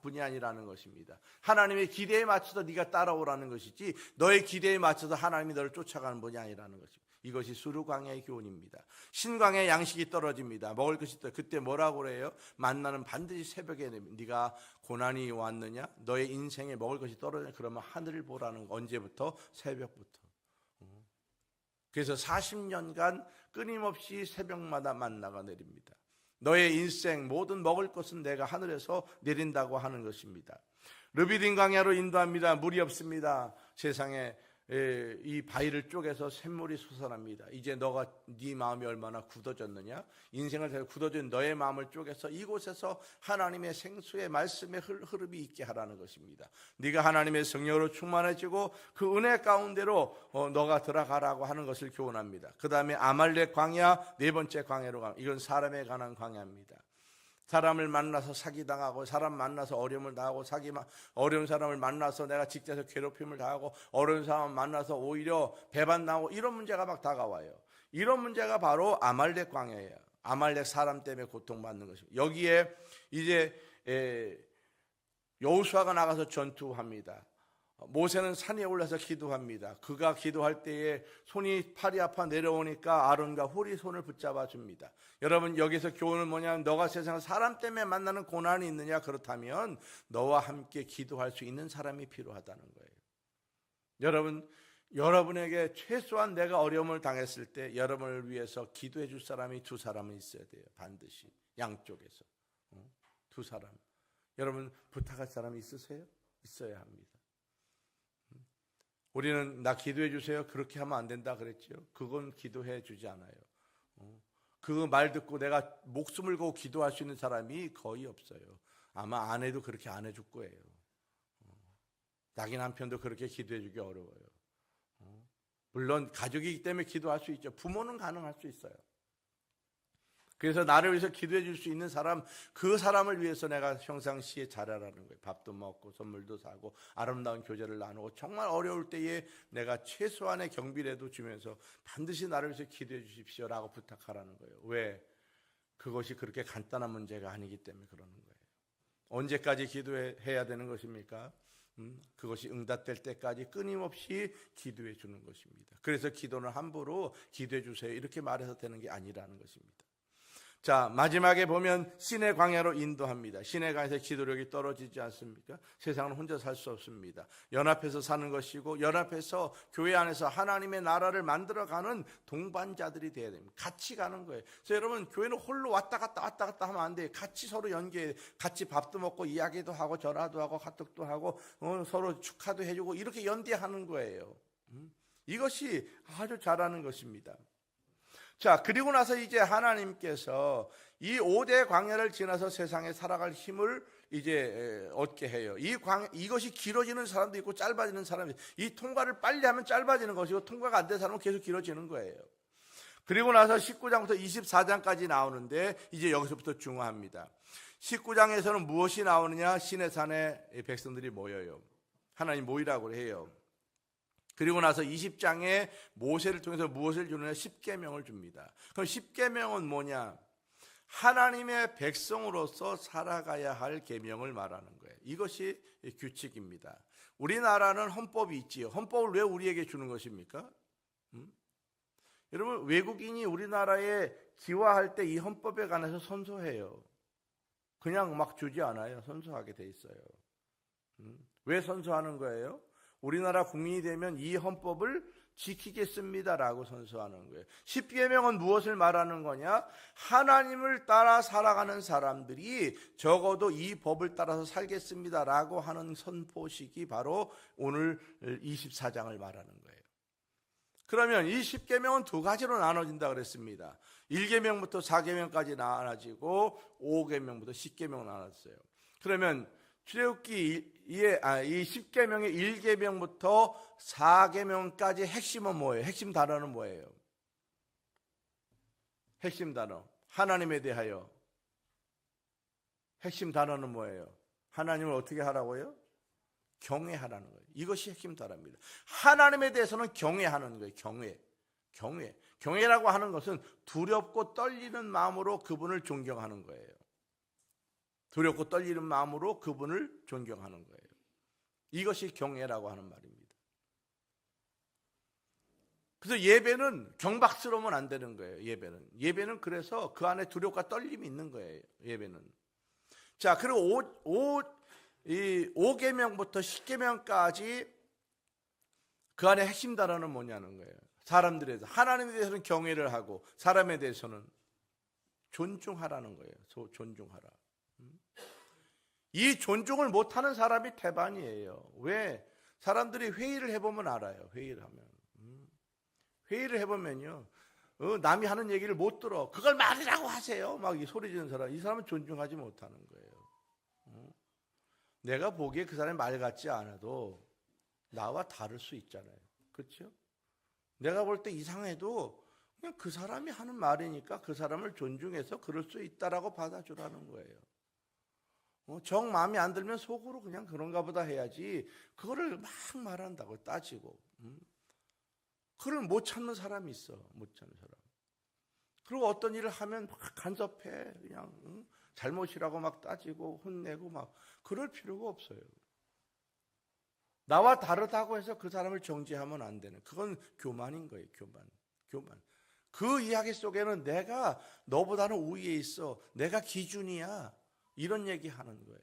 분이 아니라는 것입니다. 하나님의 기대에 맞춰서 네가 따라오라는 것이지 너의 기대에 맞춰서 하나님이 너를 쫓아가는 분이 아니라는 것입니다. 이것이 수르 광야의 교훈입니다. 신광야의 양식이 떨어집니다. 먹을 것이 그때 뭐라고 그래요? 만나는 반드시 새벽에 네가 고난이 왔느냐? 너의 인생에 먹을 것이 떨어지냐? 그러면 하늘을 보라는 거. 언제부터? 새벽부터. 그래서 40년간 끊임없이 새벽마다 만나가 내립니다. 너의 인생 모든 먹을 것은 내가 하늘에서 내린다고 하는 것입니다. 르비딘 광야로 인도합니다. 물이 없습니다. 세상에 이 바위를 쪼개서 샘물이 솟아납니다. 이제 네 마음이 얼마나 굳어졌느냐? 인생을 굳어진 너의 마음을 쪼개서 이곳에서 하나님의 생수의 말씀의 흐름이 있게 하라는 것입니다. 네가 하나님의 성령으로 충만해지고 그 은혜 가운데로 너가 들어가라고 하는 것을 교훈합니다. 그 다음에 아말렉 광야, 네 번째 광야로 가면 이건 사람에 관한 광야입니다. 사람을 만나서 사기당하고 사람 만나서 어려움을 당하고 어려운 사람을 만나서 내가 직장에서 괴롭힘을 당하고 어려운 사람 만나서 오히려 배반당하고 이런 문제가 막 다가와요. 이런 문제가 바로 아말렉 광야예요. 아말렉 사람 때문에 고통받는 것입니다. 여기에 이제 여호수아가 나가서 전투합니다. 모세는 산에 올라서 기도합니다. 그가 기도할 때에 팔이 아파 내려오니까 아론과 홀이 손을 붙잡아 줍니다. 여러분 여기서 교훈은 뭐냐면 너가 세상에 사람 때문에 만나는 고난이 있느냐? 그렇다면 너와 함께 기도할 수 있는 사람이 필요하다는 거예요. 여러분에게 최소한 내가 어려움을 당했을 때 여러분을 위해서 기도해 줄 사람이 두 사람은 있어야 돼요. 반드시 양쪽에서 두 사람. 여러분 부탁할 사람이 있으세요? 있어야 합니다. 우리는 나 기도해 주세요. 그렇게 하면 안 된다 그랬죠. 그건 기도해 주지 않아요. 그 말 듣고 내가 목숨을 걸고 기도할 수 있는 사람이 거의 없어요. 아마 아내도 그렇게 안 해줄 거예요. 자기 남편도 그렇게 기도해 주기 어려워요. 물론 가족이기 때문에 기도할 수 있죠. 부모는 가능할 수 있어요. 그래서 나를 위해서 기도해 줄 수 있는 사람, 그 사람을 위해서 내가 평상시에 잘하라는 거예요. 밥도 먹고 선물도 사고 아름다운 교제를 나누고 정말 어려울 때에 내가 최소한의 경비라도 주면서 반드시 나를 위해서 기도해 주십시오라고 부탁하라는 거예요. 왜? 그것이 그렇게 간단한 문제가 아니기 때문에 그러는 거예요. 언제까지 기도해야 되는 것입니까? 그것이 응답될 때까지 끊임없이 기도해 주는 것입니다. 그래서 기도는 함부로 기도해 주세요 이렇게 말해서 되는 게 아니라는 것입니다. 자, 마지막에 보면 신의 광야로 인도합니다. 신의 광야에서 기도력이 떨어지지 않습니까? 세상은 혼자 살 수 없습니다. 연합해서 사는 것이고 연합해서 교회 안에서 하나님의 나라를 만들어가는 동반자들이 돼야 됩니다. 같이 가는 거예요. 그래서 여러분 교회는 홀로 왔다 갔다 하면 안 돼요. 같이 서로 연계해, 같이 밥도 먹고 이야기도 하고 전화도 하고 카톡도 하고 서로 축하도 해주고 이렇게 연대하는 거예요. 이것이 아주 잘하는 것입니다. 자, 그리고 나서 이제 하나님께서 이 5대 광야를 지나서 세상에 살아갈 힘을 이제 얻게 해요. 이것이 길어지는 사람도 있고 짧아지는 사람이 있고, 이 통과를 빨리 하면 짧아지는 것이고 통과가 안 된 사람은 계속 길어지는 거예요. 그리고 나서 19장부터 24장까지 나오는데 이제 여기서부터 중요합니다. 19장에서는 무엇이 나오느냐? 시내산에 백성들이 모여요. 하나님 모이라고 해요. 그리고 나서 20장에 모세를 통해서 무엇을 주느냐? 10계명을 줍니다. 그럼 10계명은 뭐냐? 하나님의 백성으로서 살아가야 할 계명을 말하는 거예요. 이것이 규칙입니다. 우리나라는 헌법이 있지요. 헌법을 왜 우리에게 주는 것입니까? 여러분, 외국인이 우리나라에 기와할 때 이 헌법에 관해서 선서해요. 그냥 막 주지 않아요. 선서하게 돼 있어요. 왜 선서하는 거예요? 우리나라 국민이 되면 이 헌법을 지키겠습니다라고 선서하는 거예요. 십계명은 무엇을 말하는 거냐? 하나님을 따라 살아가는 사람들이 적어도 이 법을 따라서 살겠습니다라고 하는 선포식이 바로 오늘 24장을 말하는 거예요. 그러면 이 십계명은 두 가지로 나눠진다 그랬습니다. 1계명부터 4계명까지 나눠지고 5계명부터 10계명 나눴어요. 그러면 출애굽기 이 10계명의 1계명부터 4계명까지 핵심은 뭐예요? 핵심 단어는 뭐예요? 핵심 단어. 하나님에 대하여. 핵심 단어는 뭐예요? 하나님을 어떻게 하라고요? 경외하라는 거예요. 이것이 핵심 단어입니다. 하나님에 대해서는 경외하는 거예요. 경외. 경외라고 하는 것은 두렵고 떨리는 마음으로 그분을 존경하는 거예요. 두렵고 떨리는 마음으로 그분을 존경하는 거예요. 이것이 경외라고 하는 말입니다. 그래서 예배는 경박스러우면 안 되는 거예요. 예배는 그래서 그 안에 두렵과 떨림이 있는 거예요. 예배는. 자, 그리고 5계명부터 10계명까지 그 안에 핵심 단어는 뭐냐는 거예요. 사람들에 대해서 하나님에 대해서는 경외를 하고 사람에 대해서는 존중하라는 거예요. 존중하라. 이 존중을 못하는 사람이 태반이에요. 왜? 사람들이 회의를 해보면 알아요. 회의를 해보면요, 남이 하는 얘기를 못 들어. 그걸 말이라고 하세요. 막 소리 지르는 사람, 이 사람은 존중하지 못하는 거예요. 내가 보기에 그 사람이 말 같지 않아도 나와 다를 수 있잖아요. 그렇죠? 내가 볼 때 이상해도 그냥 그 사람이 하는 말이니까 그 사람을 존중해서 그럴 수 있다라고 받아주라는 거예요. 정 마음에 안 들면 속으로 그냥 그런가 보다 해야지 그거를 막 말한다고 따지고. 그걸 못 참는 사람이 있어. 못 참는 사람. 그리고 어떤 일을 하면 막 간섭해. 그냥 잘못이라고 막 따지고 혼내고 막 그럴 필요가 없어요. 나와 다르다고 해서 그 사람을 정죄하면 안 되는, 그건 교만인 거예요. 교만. 그 이야기 속에는 내가 너보다는 우위에 있어, 내가 기준이야, 이런 얘기하는 거예요.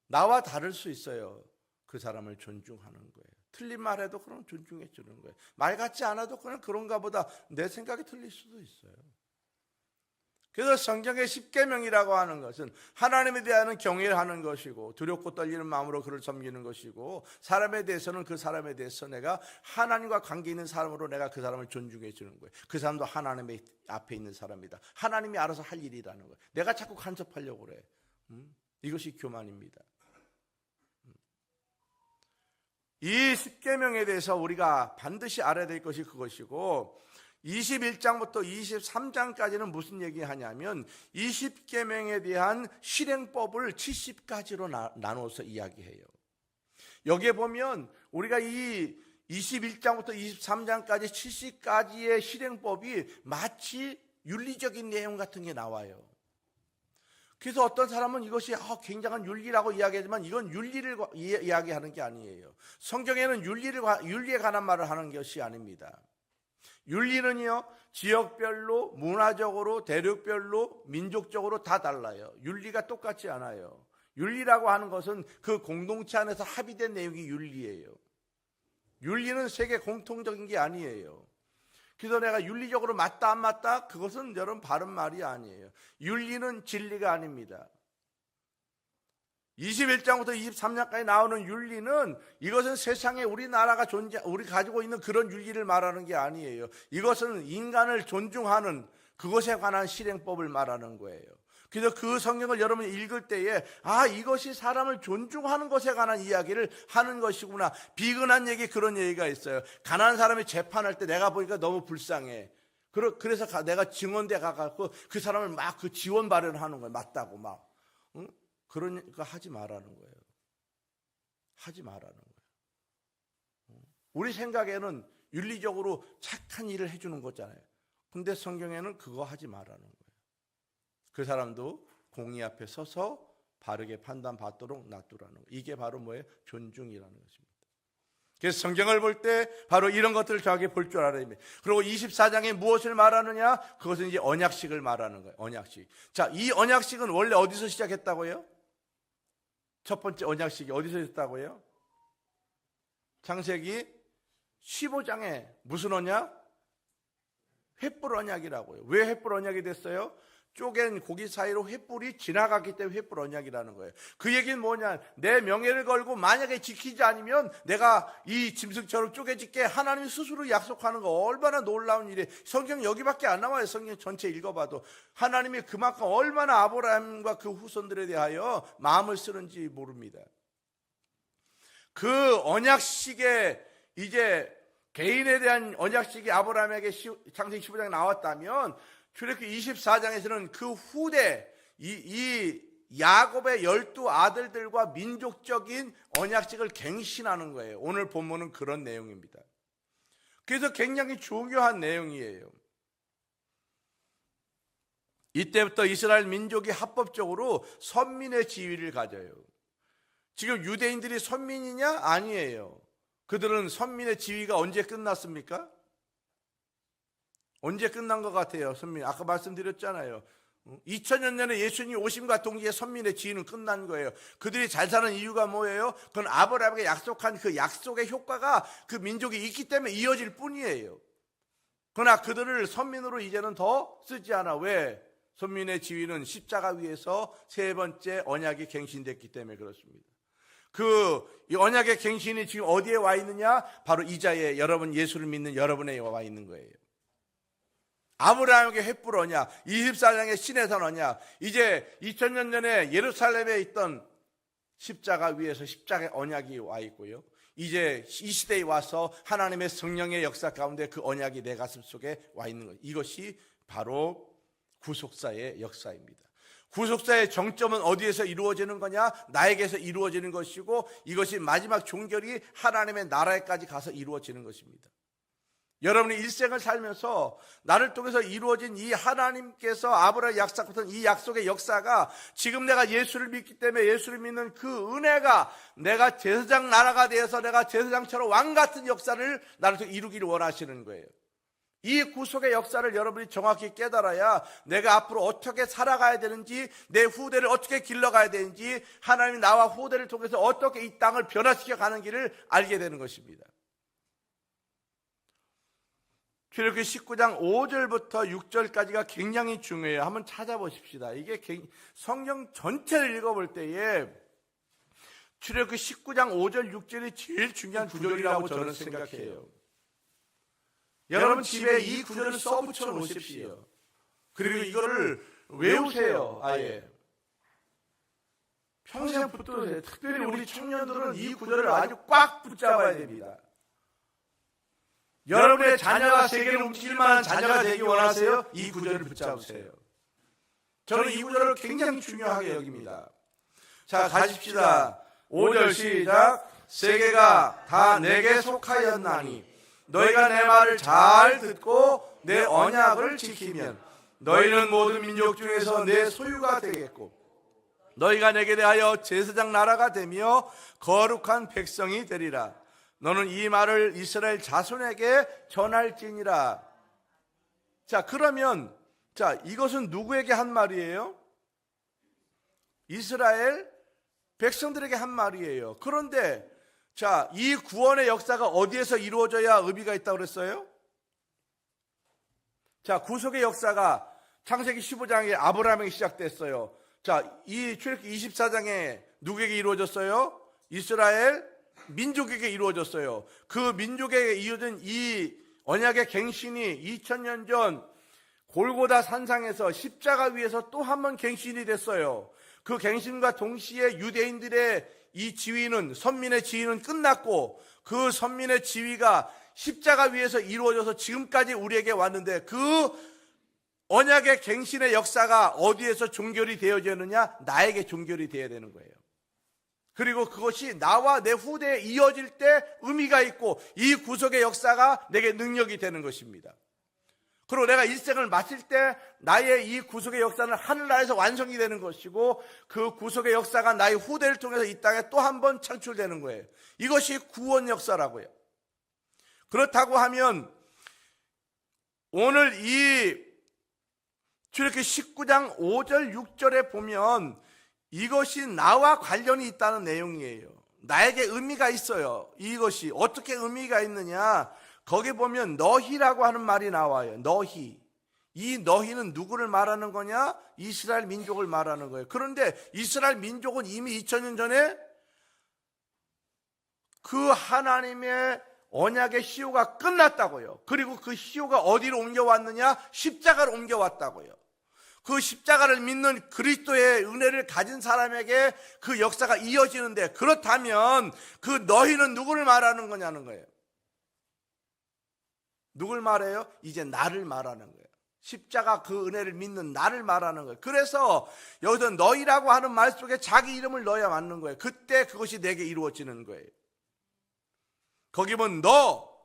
나와 다를 수 있어요. 그 사람을 존중하는 거예요. 틀린 말해도 그럼 존중해 주는 거예요. 말 같지 않아도 그냥 그런가 보다, 내 생각이 틀릴 수도 있어요. 그래서 성경의 십계명이라고 하는 것은 하나님에 대한 경외를 하는 것이고, 두렵고 떨리는 마음으로 그를 섬기는 것이고, 사람에 대해서는 그 사람에 대해서 내가 하나님과 관계 있는 사람으로 내가 그 사람을 존중해 주는 거예요. 그 사람도 하나님의 앞에 있는 사람이다. 하나님이 알아서 할 일이라는 거예요. 내가 자꾸 간섭하려고 그래. 이것이 교만입니다. 이 십계명에 대해서 우리가 반드시 알아야 될 것이 그것이고, 21장부터 23장까지는 무슨 얘기하냐면 이 십계명에 대한 실행법을 70가지로 나눠서 이야기해요. 여기에 보면 우리가 이 21장부터 23장까지 70가지의 실행법이 마치 윤리적인 내용 같은 게 나와요. 그래서 어떤 사람은 이것이 굉장한 윤리라고 이야기하지만 이건 윤리를 이야기하는 게 아니에요. 성경에는 윤리에 관한 말을 하는 것이 아닙니다. 윤리는요, 지역별로, 문화적으로, 대륙별로, 민족적으로 다 달라요. 윤리가 똑같지 않아요. 윤리라고 하는 것은 그 공동체 안에서 합의된 내용이 윤리예요. 윤리는 세계 공통적인 게 아니에요. 그래서 내가 윤리적으로 맞다 안 맞다, 그것은 여러분 바른 말이 아니에요. 윤리는 진리가 아닙니다. 21장부터 23장까지 나오는 윤리는 이것은 세상에 우리나라가 우리 가지고 있는 그런 윤리를 말하는 게 아니에요. 이것은 인간을 존중하는 그것에 관한 실행법을 말하는 거예요. 그래서 그 성경을 여러분이 읽을 때에 이것이 사람을 존중하는 것에 관한 이야기를 하는 것이구나. 비근한 얘기, 그런 얘기가 있어요. 가난한 사람이 재판할 때 내가 보니까 너무 불쌍해. 그래서 내가 증언대 가갖고 그 사람을 막 그 지원 발언하는 거예요. 맞다고 막. 그러니까 하지 말라는 거예요. 하지 말라는 거예요. 우리 생각에는 윤리적으로 착한 일을 해주는 거잖아요. 근데 성경에는 그거 하지 말라는 거예요. 그 사람도 공의 앞에 서서 바르게 판단받도록 놔두라는 거. 이게 바로 뭐예요? 존중이라는 것입니다. 그래서 성경을 볼 때 바로 이런 것들을 정확히 볼 줄 알아야 됩니다. 그리고 24장에 무엇을 말하느냐? 그것은 이제 언약식을 말하는 거예요. 언약식. 자, 이 언약식은 원래 어디서 시작했다고요? 첫 번째 언약식이 어디서 했다고요? 창세기 15장에 무슨 언약? 횃불 언약이라고요. 왜 횃불 언약이 됐어요? 쪼갠 고기 사이로 횃불이 지나갔기 때문에 횃불 언약이라는 거예요. 그 얘기는 뭐냐? 내 명예를 걸고 만약에 지키지 않으면 내가 이 짐승처럼 쪼개질게, 하나님이 스스로 약속하는 거 얼마나 놀라운 일이에요. 성경 여기밖에 안 나와요. 성경 전체 읽어봐도 하나님이 그만큼 얼마나 아브라함과 그 후손들에 대하여 마음을 쓰는지 모릅니다. 그 언약식에 이제 개인에 대한 언약식이 아브라함에게 창세기 15장에 나왔다면 출애굽기 24장에서는 그 후대 이 야곱의 12 아들들과 민족적인 언약식을 갱신하는 거예요. 오늘 본문은 그런 내용입니다. 그래서 굉장히 중요한 내용이에요. 이때부터 이스라엘 민족이 합법적으로 선민의 지위를 가져요. 지금 유대인들이 선민이냐? 아니에요. 그들은 선민의 지위가 언제 끝났습니까? 언제 끝난 것 같아요? 선민. 아까 말씀드렸잖아요. 2000년 전에 예수님 오심과 동시에 선민의 지위는 끝난 거예요. 그들이 잘 사는 이유가 뭐예요? 그건 아브라함에게 약속한 그 약속의 효과가 그 민족이 있기 때문에 이어질 뿐이에요. 그러나 그들을 선민으로 이제는 더 쓰지 않아. 왜? 선민의 지위는 십자가 위에서 세 번째 언약이 갱신됐기 때문에 그렇습니다. 이 언약의 갱신이 지금 어디에 와 있느냐? 바로 이 자리에 여러분, 예수를 믿는 여러분에 와 있는 거예요. 아브라함에게 횃불 언약, 24장의 시내산 언약, 이제 2000년 전에 예루살렘에 있던 십자가 위에서 십자가의 언약이 와 있고요. 이제 이 시대에 와서 하나님의 성령의 역사 가운데 그 언약이 내 가슴 속에 와 있는 거예요. 이것이 바로 구속사의 역사입니다. 구속사의 정점은 어디에서 이루어지는 거냐? 나에게서 이루어지는 것이고, 이것이 마지막 종결이 하나님의 나라에까지 가서 이루어지는 것입니다. 여러분이 일생을 살면서 나를 통해서 이루어진 이 하나님께서 아브라함 약속했던 이 약속의 역사가 지금 내가 예수를 믿기 때문에 예수를 믿는 그 은혜가 내가 제사장 나라가 되어서 내가 제사장처럼 왕 같은 역사를 나를 통해 이루기를 원하시는 거예요. 이 구속의 역사를 여러분이 정확히 깨달아야 내가 앞으로 어떻게 살아가야 되는지, 내 후대를 어떻게 길러가야 되는지, 하나님이 나와 후대를 통해서 어떻게 이 땅을 변화시켜 가는 길을 알게 되는 것입니다. 출애굽기 19장 5절부터 6절까지가 굉장히 중요해요. 한번 찾아보십시다. 이게 성경 전체를 읽어볼 때에 출애굽기 19장 5절 6절이 제일 중요한 구절이라고 저는 생각해요. 여러분 집에 이 구절을 써붙여 놓으십시오. 그리고 이거를 외우세요. 아예 평생 붙들으세요. 특별히 우리 청년들은 이 구절을 아주 꽉 붙잡아야 됩니다. 여러분의 자녀가 세계를 움직일 만한 자녀가 되기 원하세요? 이 구절을 붙잡으세요. 저는 이 구절을 굉장히 중요하게 여깁니다. 자, 가십시다. 5절 시작. 세계가 다 내게 속하였나니 너희가 내 말을 잘 듣고 내 언약을 지키면 너희는 모든 민족 중에서 내 소유가 되겠고 너희가 내게 대하여 제사장 나라가 되며 거룩한 백성이 되리라. 너는 이 말을 이스라엘 자손에게 전할지니라. 자, 그러면 이것은 누구에게 한 말이에요? 이스라엘 백성들에게 한 말이에요. 그런데 이 구원의 역사가 어디에서 이루어져야 의미가 있다고 그랬어요? 구속의 역사가 창세기 15장에 아브라함에게 시작됐어요. 이 출애굽기 24장에 누구에게 이루어졌어요? 이스라엘 민족에게 이루어졌어요. 그 민족에게 이루어진 이 언약의 갱신이 2000년 전 골고다 산상에서 십자가 위에서 또 한 번 갱신이 됐어요. 그 갱신과 동시에 유대인들의 이 지위는, 선민의 지위는 끝났고 그 선민의 지위가 십자가 위에서 이루어져서 지금까지 우리에게 왔는데 그 언약의 갱신의 역사가 어디에서 종결이 되어지느냐? 나에게 종결이 되어야 되는 거예요. 그리고 그것이 나와 내 후대에 이어질 때 의미가 있고 이 구속의 역사가 내게 능력이 되는 것입니다. 그리고 내가 일생을 마칠 때 나의 이 구속의 역사는 하늘나라에서 완성이 되는 것이고, 그 구속의 역사가 나의 후대를 통해서 이 땅에 또 한 번 창출되는 거예요. 이것이 구원 역사라고요. 그렇다고 하면 오늘 이 출애굽기 19장 5절 6절에 보면 이것이 나와 관련이 있다는 내용이에요. 나에게 의미가 있어요. 이것이 어떻게 의미가 있느냐, 거기 보면 너희라고 하는 말이 나와요. 너희. 이 너희는 누구를 말하는 거냐? 이스라엘 민족을 말하는 거예요. 그런데 이스라엘 민족은 이미 2000년 전에 그 하나님의 언약의 시효가 끝났다고요. 그리고 그 시효가 어디로 옮겨왔느냐? 십자가로 옮겨왔다고요. 그 십자가를 믿는 그리스도의 은혜를 가진 사람에게 그 역사가 이어지는데, 그렇다면 그 너희는 누구를 말하는 거냐는 거예요. 누굴 말해요? 이제 나를 말하는 거예요. 십자가 그 은혜를 믿는 나를 말하는 거예요. 그래서 여기서 너희라고 하는 말 속에 자기 이름을 넣어야 맞는 거예요. 그때 그것이 내게 이루어지는 거예요. 거기 보면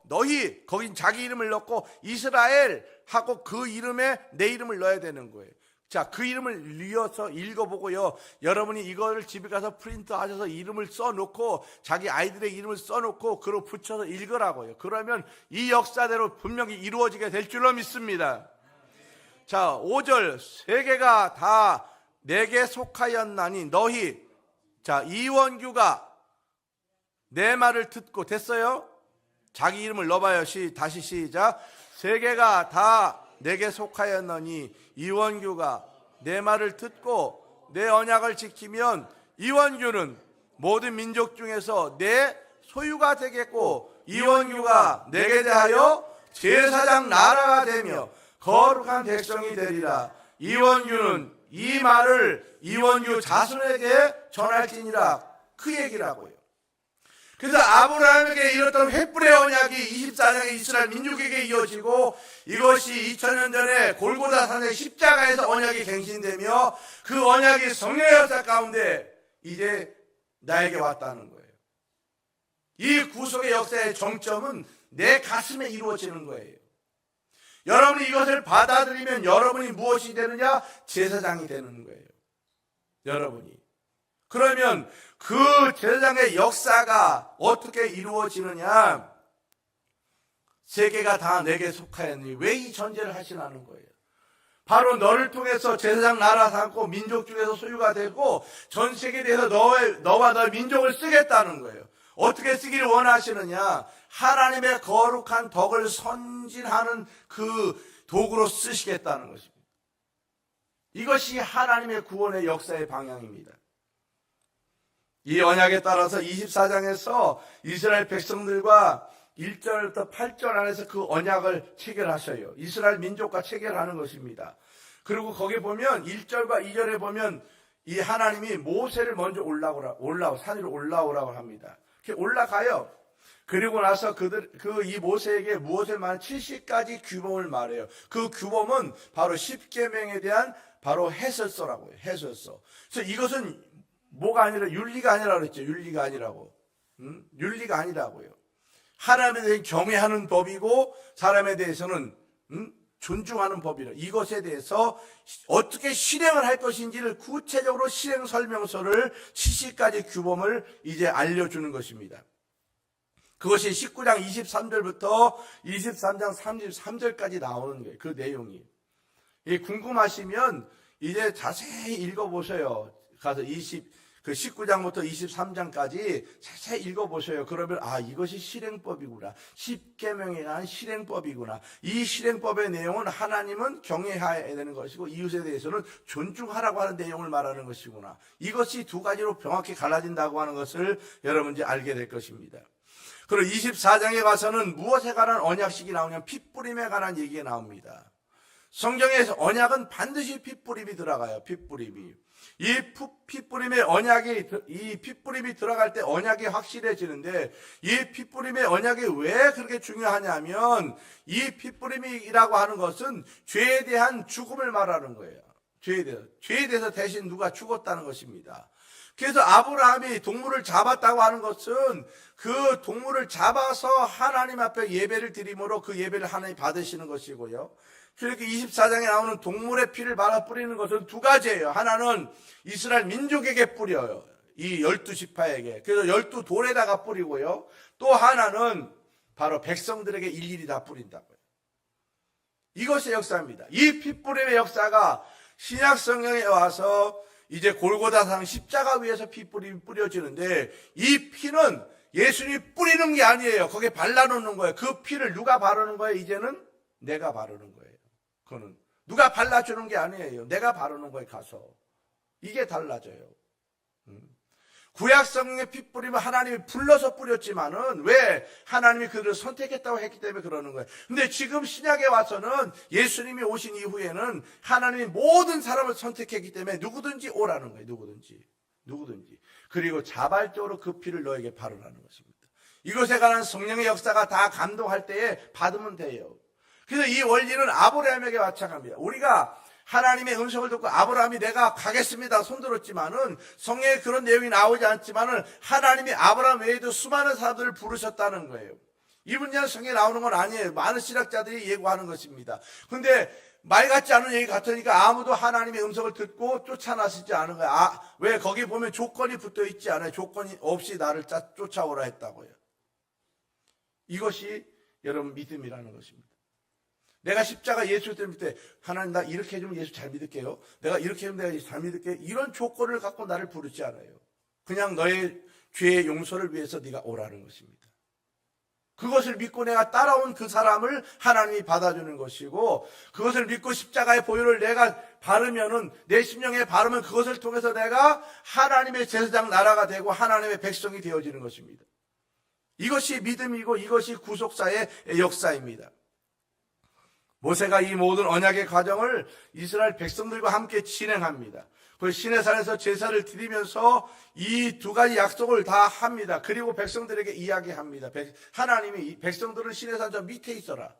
너희, 거긴 자기 이름을 넣고 이스라엘 하고 그 이름에 내 이름을 넣어야 되는 거예요. 자, 그 이름을 이어서 읽어보고요, 여러분이 이거를 집에 가서 프린트 하셔서 이름을 써놓고 자기 아이들의 이름을 써놓고 그로 붙여서 읽으라고요. 그러면 이 역사대로 분명히 이루어지게 될 줄로 믿습니다. 자, 5절, 세계가 다 내게 속하였나니 너희, 자, 이원규가 내 말을 듣고, 됐어요? 자기 이름을 넣어봐요. 다시 시작. 세계가 다 내게 속하였나니 이원규가 내 말을 듣고 내 언약을 지키면 이원규는 모든 민족 중에서 내 소유가 되겠고, 이원규가 내게 대하여 제사장 나라가 되며 거룩한 백성이 되리라. 이원규는 이 말을 이원규 자손에게 전할지니라. 그 얘기라고요. 그래서 아브라함에게 이뤘던 횃불의 언약이 24장의 이스라엘 민족에게 이어지고, 이것이 2000년 전에 골고다 산의 십자가에서 언약이 갱신되며 그 언약이 성령의 역사 가운데 이제 나에게 왔다는 거예요. 이 구속의 역사의 정점은 내 가슴에 이루어지는 거예요. 여러분이 이것을 받아들이면 여러분이 무엇이 되느냐? 제사장이 되는 거예요. 여러분이. 그러면 그 제사장의 역사가 어떻게 이루어지느냐? 세계가 다 내게 속하였니? 왜 이 전제를 하시라는 거예요? 바로 너를 통해서 제사장 나라 삼고 민족 중에서 소유가 되고 전 세계에 대해서 너와 너의 민족을 쓰겠다는 거예요. 어떻게 쓰기를 원하시느냐? 하나님의 거룩한 덕을 선진하는 그 도구로 쓰시겠다는 것입니다. 이것이 하나님의 구원의 역사의 방향입니다. 이 언약에 따라서 24장에서 이스라엘 백성들과 1절부터 8절 안에서 그 언약을 체결하셔요. 이스라엘 민족과 체결하는 것입니다. 그리고 거기 보면 1절과 2절에 보면 이 하나님이 모세를 먼저 산 위로 올라오라고 합니다. 이렇게 올라가요. 그리고 나서 이 모세에게 무엇을 말하는 70가지 규범을 말해요. 그 규범은 바로 십계명에 대한 바로 해설서라고요. 해설서. 그래서 이것은 뭐가 아니라 윤리가 아니라고 그랬죠. 윤리가 아니라고. 윤리가 아니라고요. 하나님에 대해 경외하는 법이고 사람에 대해서는 존중하는 법이라. 이것에 대해서 어떻게 실행을 할 것인지를 구체적으로 실행 설명서를 70가지 규범을 이제 알려주는 것입니다. 그것이 19장 23절부터 23장 33절까지 나오는 거예요. 그 내용이. 궁금하시면 이제 자세히 읽어보세요. 가서 19장부터 23장까지 자세히 읽어보세요. 그러면 이것이 실행법이구나. 십계명에 대한 실행법이구나. 이 실행법의 내용은 하나님은 경외해야 되는 것이고 이웃에 대해서는 존중하라고 하는 내용을 말하는 것이구나. 이것이 두 가지로 명확히 갈라진다고 하는 것을 여러분 이제 알게 될 것입니다. 그리고 24장에 가서는 무엇에 관한 언약식이 나오냐면 핏부림에 관한 얘기가 나옵니다. 성경에서 언약은 반드시 핏부림이 들어가요. 핏부림이. 이 핏부림이 들어갈 때 언약이 확실해지는데, 이 핏부림의 언약이 왜 그렇게 중요하냐면, 이 핏부림이라고 하는 것은 죄에 대한 죽음을 말하는 거예요. 죄에 대해서 대신 누가 죽었다는 것입니다. 그래서 아브라함이 동물을 잡았다고 하는 것은 그 동물을 잡아서 하나님 앞에 예배를 드림으로 그 예배를 하나님 받으시는 것이고요. 그렇게 24장에 나오는 동물의 피를 발라 뿌리는 것은 두 가지예요. 하나는 이스라엘 민족에게 뿌려요. 이 12지파에게. 그래서 12돌에다가 뿌리고요. 또 하나는 바로 백성들에게 일일이 다 뿌린다고요. 이것이 역사입니다. 이 피뿌림의 역사가 신약 성경에 와서 이제 골고다상 십자가 위에서 피뿌림이 뿌려지는데, 이 피는 예수님이 뿌리는 게 아니에요. 거기에 발라놓는 거예요. 그 피를 누가 바르는 거예요? 이제는 내가 바르는 거예요. 그거는 누가 발라주는 게 아니에요. 내가 바르는 거예요. 가서. 이게 달라져요. 구약 성경에 피 뿌리면 하나님이 불러서 뿌렸지만은 왜 하나님이 그들을 선택했다고 했기 때문에 그러는 거예요. 근데 지금 신약에 와서는 예수님이 오신 이후에는 하나님이 모든 사람을 선택했기 때문에 누구든지 오라는 거예요. 누구든지. 그리고 자발적으로 그 피를 너에게 바르라는 것입니다. 이것에 관한 성령의 역사가 다 감동할 때에 받으면 돼요. 그래서 이 원리는 아브라함에게 마찬가지입니다. 우리가 하나님의 음성을 듣고 아브라함이 내가 가겠습니다 손들었지만은 성경에 그런 내용이 나오지 않지만은 하나님이 아브라함 외에도 수많은 사람들을 부르셨다는 거예요. 이 문제는 성경에 나오는 건 아니에요. 많은 신학자들이 예고하는 것입니다. 근데 말 같지 않은 얘기 같으니까 아무도 하나님의 음성을 듣고 쫓아나서지 않은 거예요. 왜 거기 보면 조건이 붙어 있지 않아요. 조건이 없이 나를 쫓아오라 했다고요. 이것이 여러분 믿음이라는 것입니다. 내가 십자가 예수 때문에 하나님 나 이렇게 해주면 예수 잘 믿을게요. 내가 이렇게 해주면 내가 예수 잘 믿을게요. 이런 조건을 갖고 나를 부르지 않아요. 그냥 너의 죄의 용서를 위해서 네가 오라는 것입니다. 그것을 믿고 내가 따라온 그 사람을 하나님이 받아주는 것이고, 그것을 믿고 십자가의 보혈을 내가 바르면은, 내 심령에 바르면 그것을 통해서 내가 하나님의 제사장 나라가 되고 하나님의 백성이 되어지는 것입니다. 이것이 믿음이고 이것이 구속사의 역사입니다. 모세가 이 모든 언약의 과정을 이스라엘 백성들과 함께 진행합니다. 그 시내산에서 제사를 드리면서 이 두 가지 약속을 다 합니다. 그리고 백성들에게 이야기합니다. 하나님이 백성들은 시내산 저 밑에 있어라.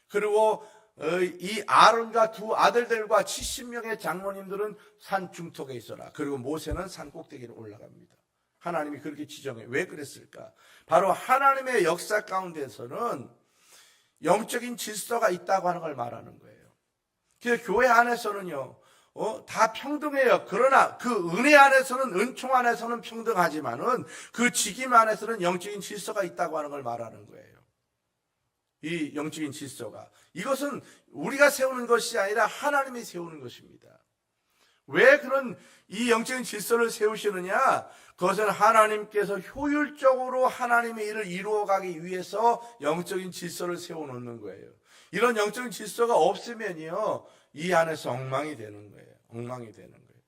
그리고 이 아론과 두 아들들과 70명의 장로님들은 산 중턱에 있어라. 그리고 모세는 산 꼭대기로 올라갑니다. 하나님이 그렇게 지정해요. 왜 그랬을까? 바로 하나님의 역사 가운데서는 영적인 질서가 있다고 하는 걸 말하는 거예요. 그래서 교회 안에서는요, 다 평등해요. 그러나 그 은혜 안에서는, 은총 안에서는 평등하지만은 그 직임 안에서는 영적인 질서가 있다고 하는 걸 말하는 거예요. 이 영적인 질서가. 이것은 우리가 세우는 것이 아니라 하나님이 세우는 것입니다. 왜 그런 이 영적인 질서를 세우시느냐? 그것은 하나님께서 효율적으로 하나님의 일을 이루어가기 위해서 영적인 질서를 세워놓는 거예요. 이런 영적인 질서가 없으면요, 이 안에서 엉망이 되는 거예요. 엉망이 되는 거예요.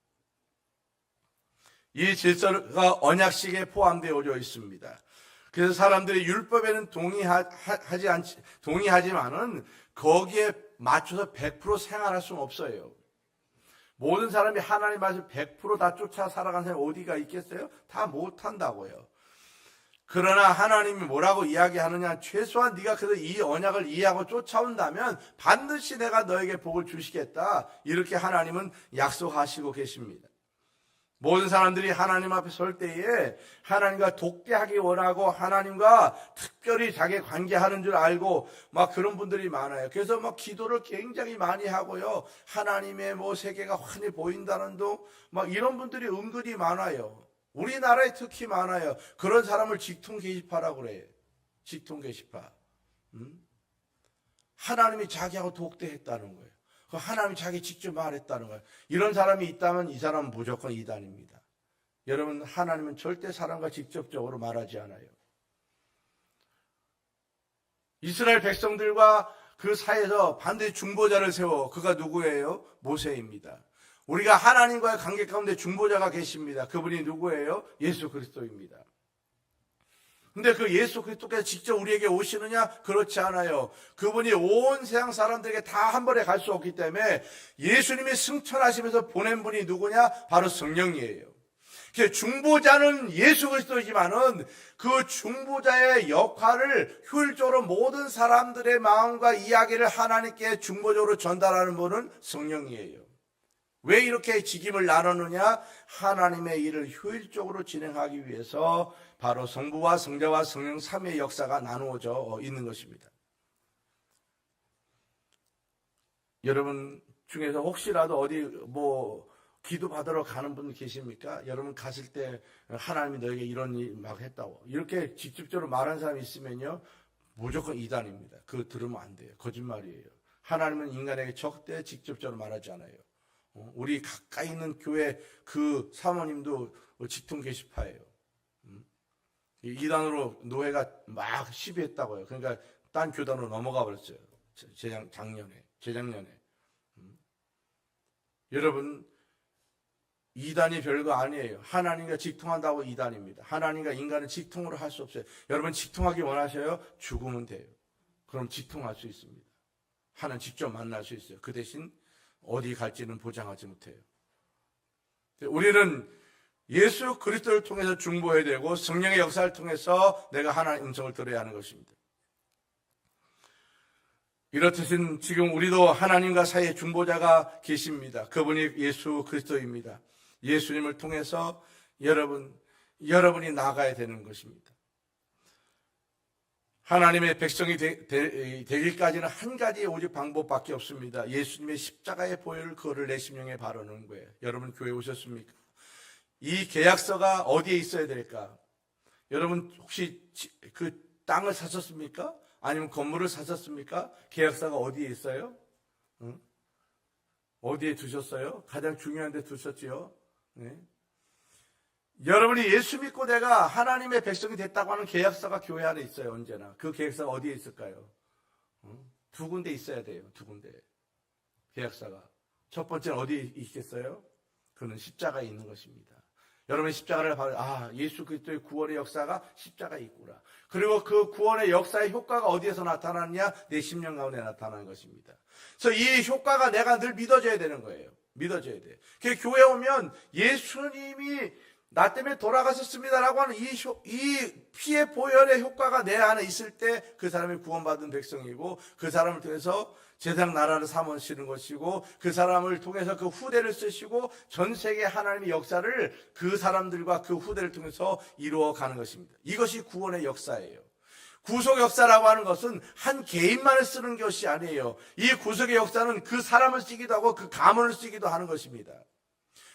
이 질서가 언약식에 포함되어 있습니다. 그래서 사람들이 율법에는 동의하지만은 거기에 맞춰서 100% 생활할 수는 없어요. 모든 사람이 하나님 말씀 100% 다 쫓아 살아간 사람이 어디가 있겠어요? 다 못한다고요. 그러나 하나님이 뭐라고 이야기하느냐? 최소한 네가 그래도 이 언약을 이해하고 쫓아온다면 반드시 내가 너에게 복을 주시겠다. 이렇게 하나님은 약속하시고 계십니다. 모든 사람들이 하나님 앞에 설 때에 하나님과 독대하기 원하고 하나님과 특별히 자기 관계하는 줄 알고 막 그런 분들이 많아요. 그래서 막 기도를 굉장히 많이 하고요. 하나님의 세계가 환히 보인다는 둥 막 이런 분들이 은근히 많아요. 우리나라에 특히 많아요. 그런 사람을 직통 계시파라고 그래요. 직통 계시파. 하나님이 자기하고 독대했다는 거예요. 하나님이 자기 직접 말했다는 거예요. 이런 사람이 있다면 이 사람은 무조건 이단입니다. 여러분, 하나님은 절대 사람과 직접적으로 말하지 않아요. 이스라엘 백성들과 그 사이에서 반드시 중보자를 세워. 그가 누구예요? 모세입니다. 우리가 하나님과의 관계 가운데 중보자가 계십니다. 그분이 누구예요? 예수 그리스도입니다. 근데 그 예수 그리스도께서 직접 우리에게 오시느냐? 그렇지 않아요. 그분이 온 세상 사람들에게 다 한 번에 갈 수 없기 때문에 예수님이 승천하시면서 보낸 분이 누구냐? 바로 성령이에요. 그래서 중보자는 예수 그리스도이지만은 그 중보자의 역할을 효율적으로 모든 사람들의 마음과 이야기를 하나님께 중보적으로 전달하는 분은 성령이에요. 왜 이렇게 직임을 나누느냐? 하나님의 일을 효율적으로 진행하기 위해서 바로 성부와 성자와 성령 삼위의 역사가 나누어져 있는 것입니다. 여러분 중에서 혹시라도 어디 기도 받으러 가는 분 계십니까? 여러분 갔을 때 하나님이 너에게 이런 일 막 했다고 이렇게 직접적으로 말하는 사람이 있으면요, 무조건 이단입니다. 그거 들으면 안 돼요. 거짓말이에요. 하나님은 인간에게 절대 직접적으로 말하지 않아요. 우리 가까이 있는 교회 그 사모님도 직통 게시파예요. 이단으로 노예가 막 시비했다고요. 그러니까 딴 교단으로 넘어가 버렸어요. 재작년에. 여러분, 이단이 별거 아니에요. 하나님과 직통한다고 이단입니다. 하나님과 인간은 직통으로 할 수 없어요. 여러분 직통하기 원하셔요? 죽으면 돼요. 그럼 직통할 수 있습니다. 하나님 직접 만날 수 있어요. 그 대신 어디 갈지는 보장하지 못해요. 우리는 예수 그리스도를 통해서 중보해야 되고 성령의 역사를 통해서 내가 하나님의 음성을 들어야 하는 것입니다. 이렇듯은 지금 우리도 하나님과 사이에 중보자가 계십니다. 그분이 예수 그리스도입니다. 예수님을 통해서 여러분이 나아가야 되는 것입니다. 하나님의 백성이 되기까지는 한 가지의 오직 방법밖에 없습니다. 예수님의 십자가의 보혈을 그거를 내 심령에 바르는 거예요. 여러분 교회 오셨습니까? 이 계약서가 어디에 있어야 될까? 여러분 혹시 그 땅을 사셨습니까? 아니면 건물을 사셨습니까? 계약서가 어디에 있어요? 응? 어디에 두셨어요? 가장 중요한 데 두셨지요? 네. 여러분이 예수 믿고 내가 하나님의 백성이 됐다고 하는 계약서가 교회 안에 있어요. 언제나. 그 계약서가 어디에 있을까요? 두 군데 있어야 돼요. 두 군데. 계약서가. 첫 번째는 어디에 있겠어요? 그는 십자가에 있는 것입니다. 여러분의 십자가를 봐요. 예수 그리스도의 구원의 역사가 십자가에 있구나. 그리고 그 구원의 역사의 효과가 어디에서 나타나느냐? 내 심령 가운데 나타나는 것입니다. 그래서 이 효과가 내가 늘 믿어져야 되는 거예요. 믿어져야 돼. 그래서 교회 오면 예수님이 나 때문에 돌아가셨습니다라고 하는 이 피의 보혈의 효과가 내 안에 있을 때 그 사람이 구원받은 백성이고 그 사람을 통해서 세상 나라를 삼으시는 것이고 그 사람을 통해서 그 후대를 쓰시고 전 세계 하나님의 역사를 그 사람들과 그 후대를 통해서 이루어가는 것입니다. 이것이 구원의 역사예요. 구속 역사라고 하는 것은 한 개인만을 쓰는 것이 아니에요. 이 구속의 역사는 그 사람을 쓰기도 하고 그 가문을 쓰기도 하는 것입니다.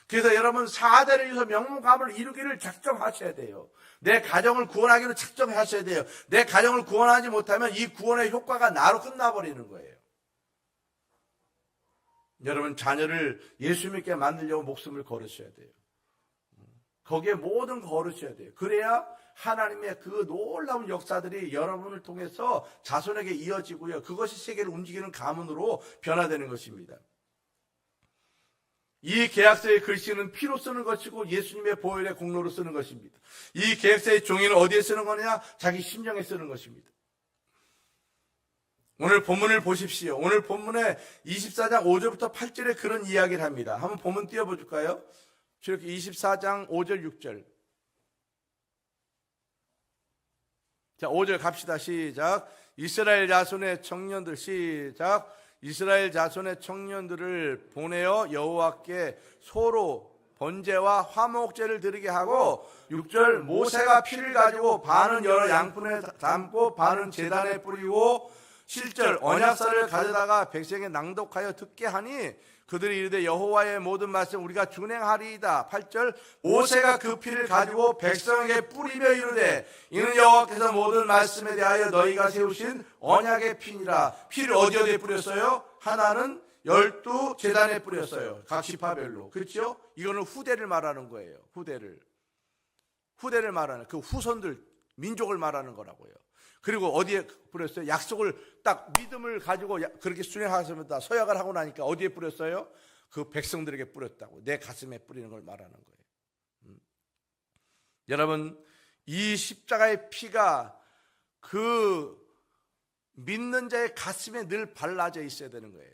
그래서 여러분 4대를 위해서 명문 가문을 이루기를 작정하셔야 돼요. 내 가정을 구원하기를 작정하셔야 돼요. 내 가정을 구원하지 못하면 이 구원의 효과가 나로 끝나버리는 거예요. 여러분 자녀를 예수 믿게 만들려고 목숨을 걸으셔야 돼요. 거기에 모든 거 걸으셔야 돼요. 그래야 하나님의 그 놀라운 역사들이 여러분을 통해서 자손에게 이어지고요. 그것이 세계를 움직이는 가문으로 변화되는 것입니다. 이 계약서의 글씨는 피로 쓰는 것이고 예수님의 보혈의 공로로 쓰는 것입니다. 이 계약서의 종이는 어디에 쓰는 거냐? 자기 심령에 쓰는 것입니다. 오늘 본문을 보십시오. 오늘 본문에 24장 5절부터 8절에 그런 이야기를 합니다. 한번 본문 띄워볼까요? 이렇게 24장 5절 6절. 자, 5절 갑시다. 시작. 이스라엘 자손의 청년들 시작. 이스라엘 자손의 청년들을 보내어 여호와께 소로 번제와 화목제를 드리게 하고 6절 모세가 피를 가지고 반은 여러 양푼에 담고 반은 제단에 뿌리고 7절 언약서를 가져다가 백성에게 낭독하여 듣게 하니 그들이 이르되 여호와의 모든 말씀 우리가 준행하리이다. 8절 모세가 그 피를 가지고 백성에게 뿌리며 이르되 이는 여호와께서 모든 말씀에 대하여 너희가 세우신 언약의 피니라. 피를 어디에 뿌렸어요? 하나는 12 제단에 뿌렸어요. 각 지파별로. 그렇죠? 이거는 후대를 말하는 거예요. 후대를 말하는 그 후손들 민족을 말하는 거라고요. 그리고 어디에 뿌렸어요? 약속을 딱 믿음을 가지고 그렇게 수행하셨습니다. 서약을 하고 나니까 어디에 뿌렸어요? 그 백성들에게 뿌렸다고. 내 가슴에 뿌리는 걸 말하는 거예요. 여러분 이 십자가의 피가 그 믿는 자의 가슴에 늘 발라져 있어야 되는 거예요.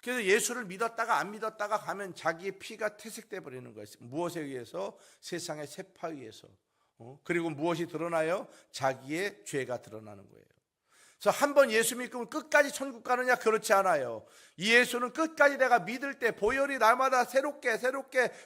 그래서 예수를 믿었다가 안 믿었다가 가면 자기의 피가 퇴색돼 버리는 거예요. 무엇에 의해서? 세상의 세파에 의해서. 그리고 무엇이 드러나요? 자기의 죄가 드러나는 거예요. 그래서 한 번 예수 믿으면 끝까지 천국 가느냐? 그렇지 않아요. 이 예수는 끝까지 내가 믿을 때, 보혈이 날마다 새롭게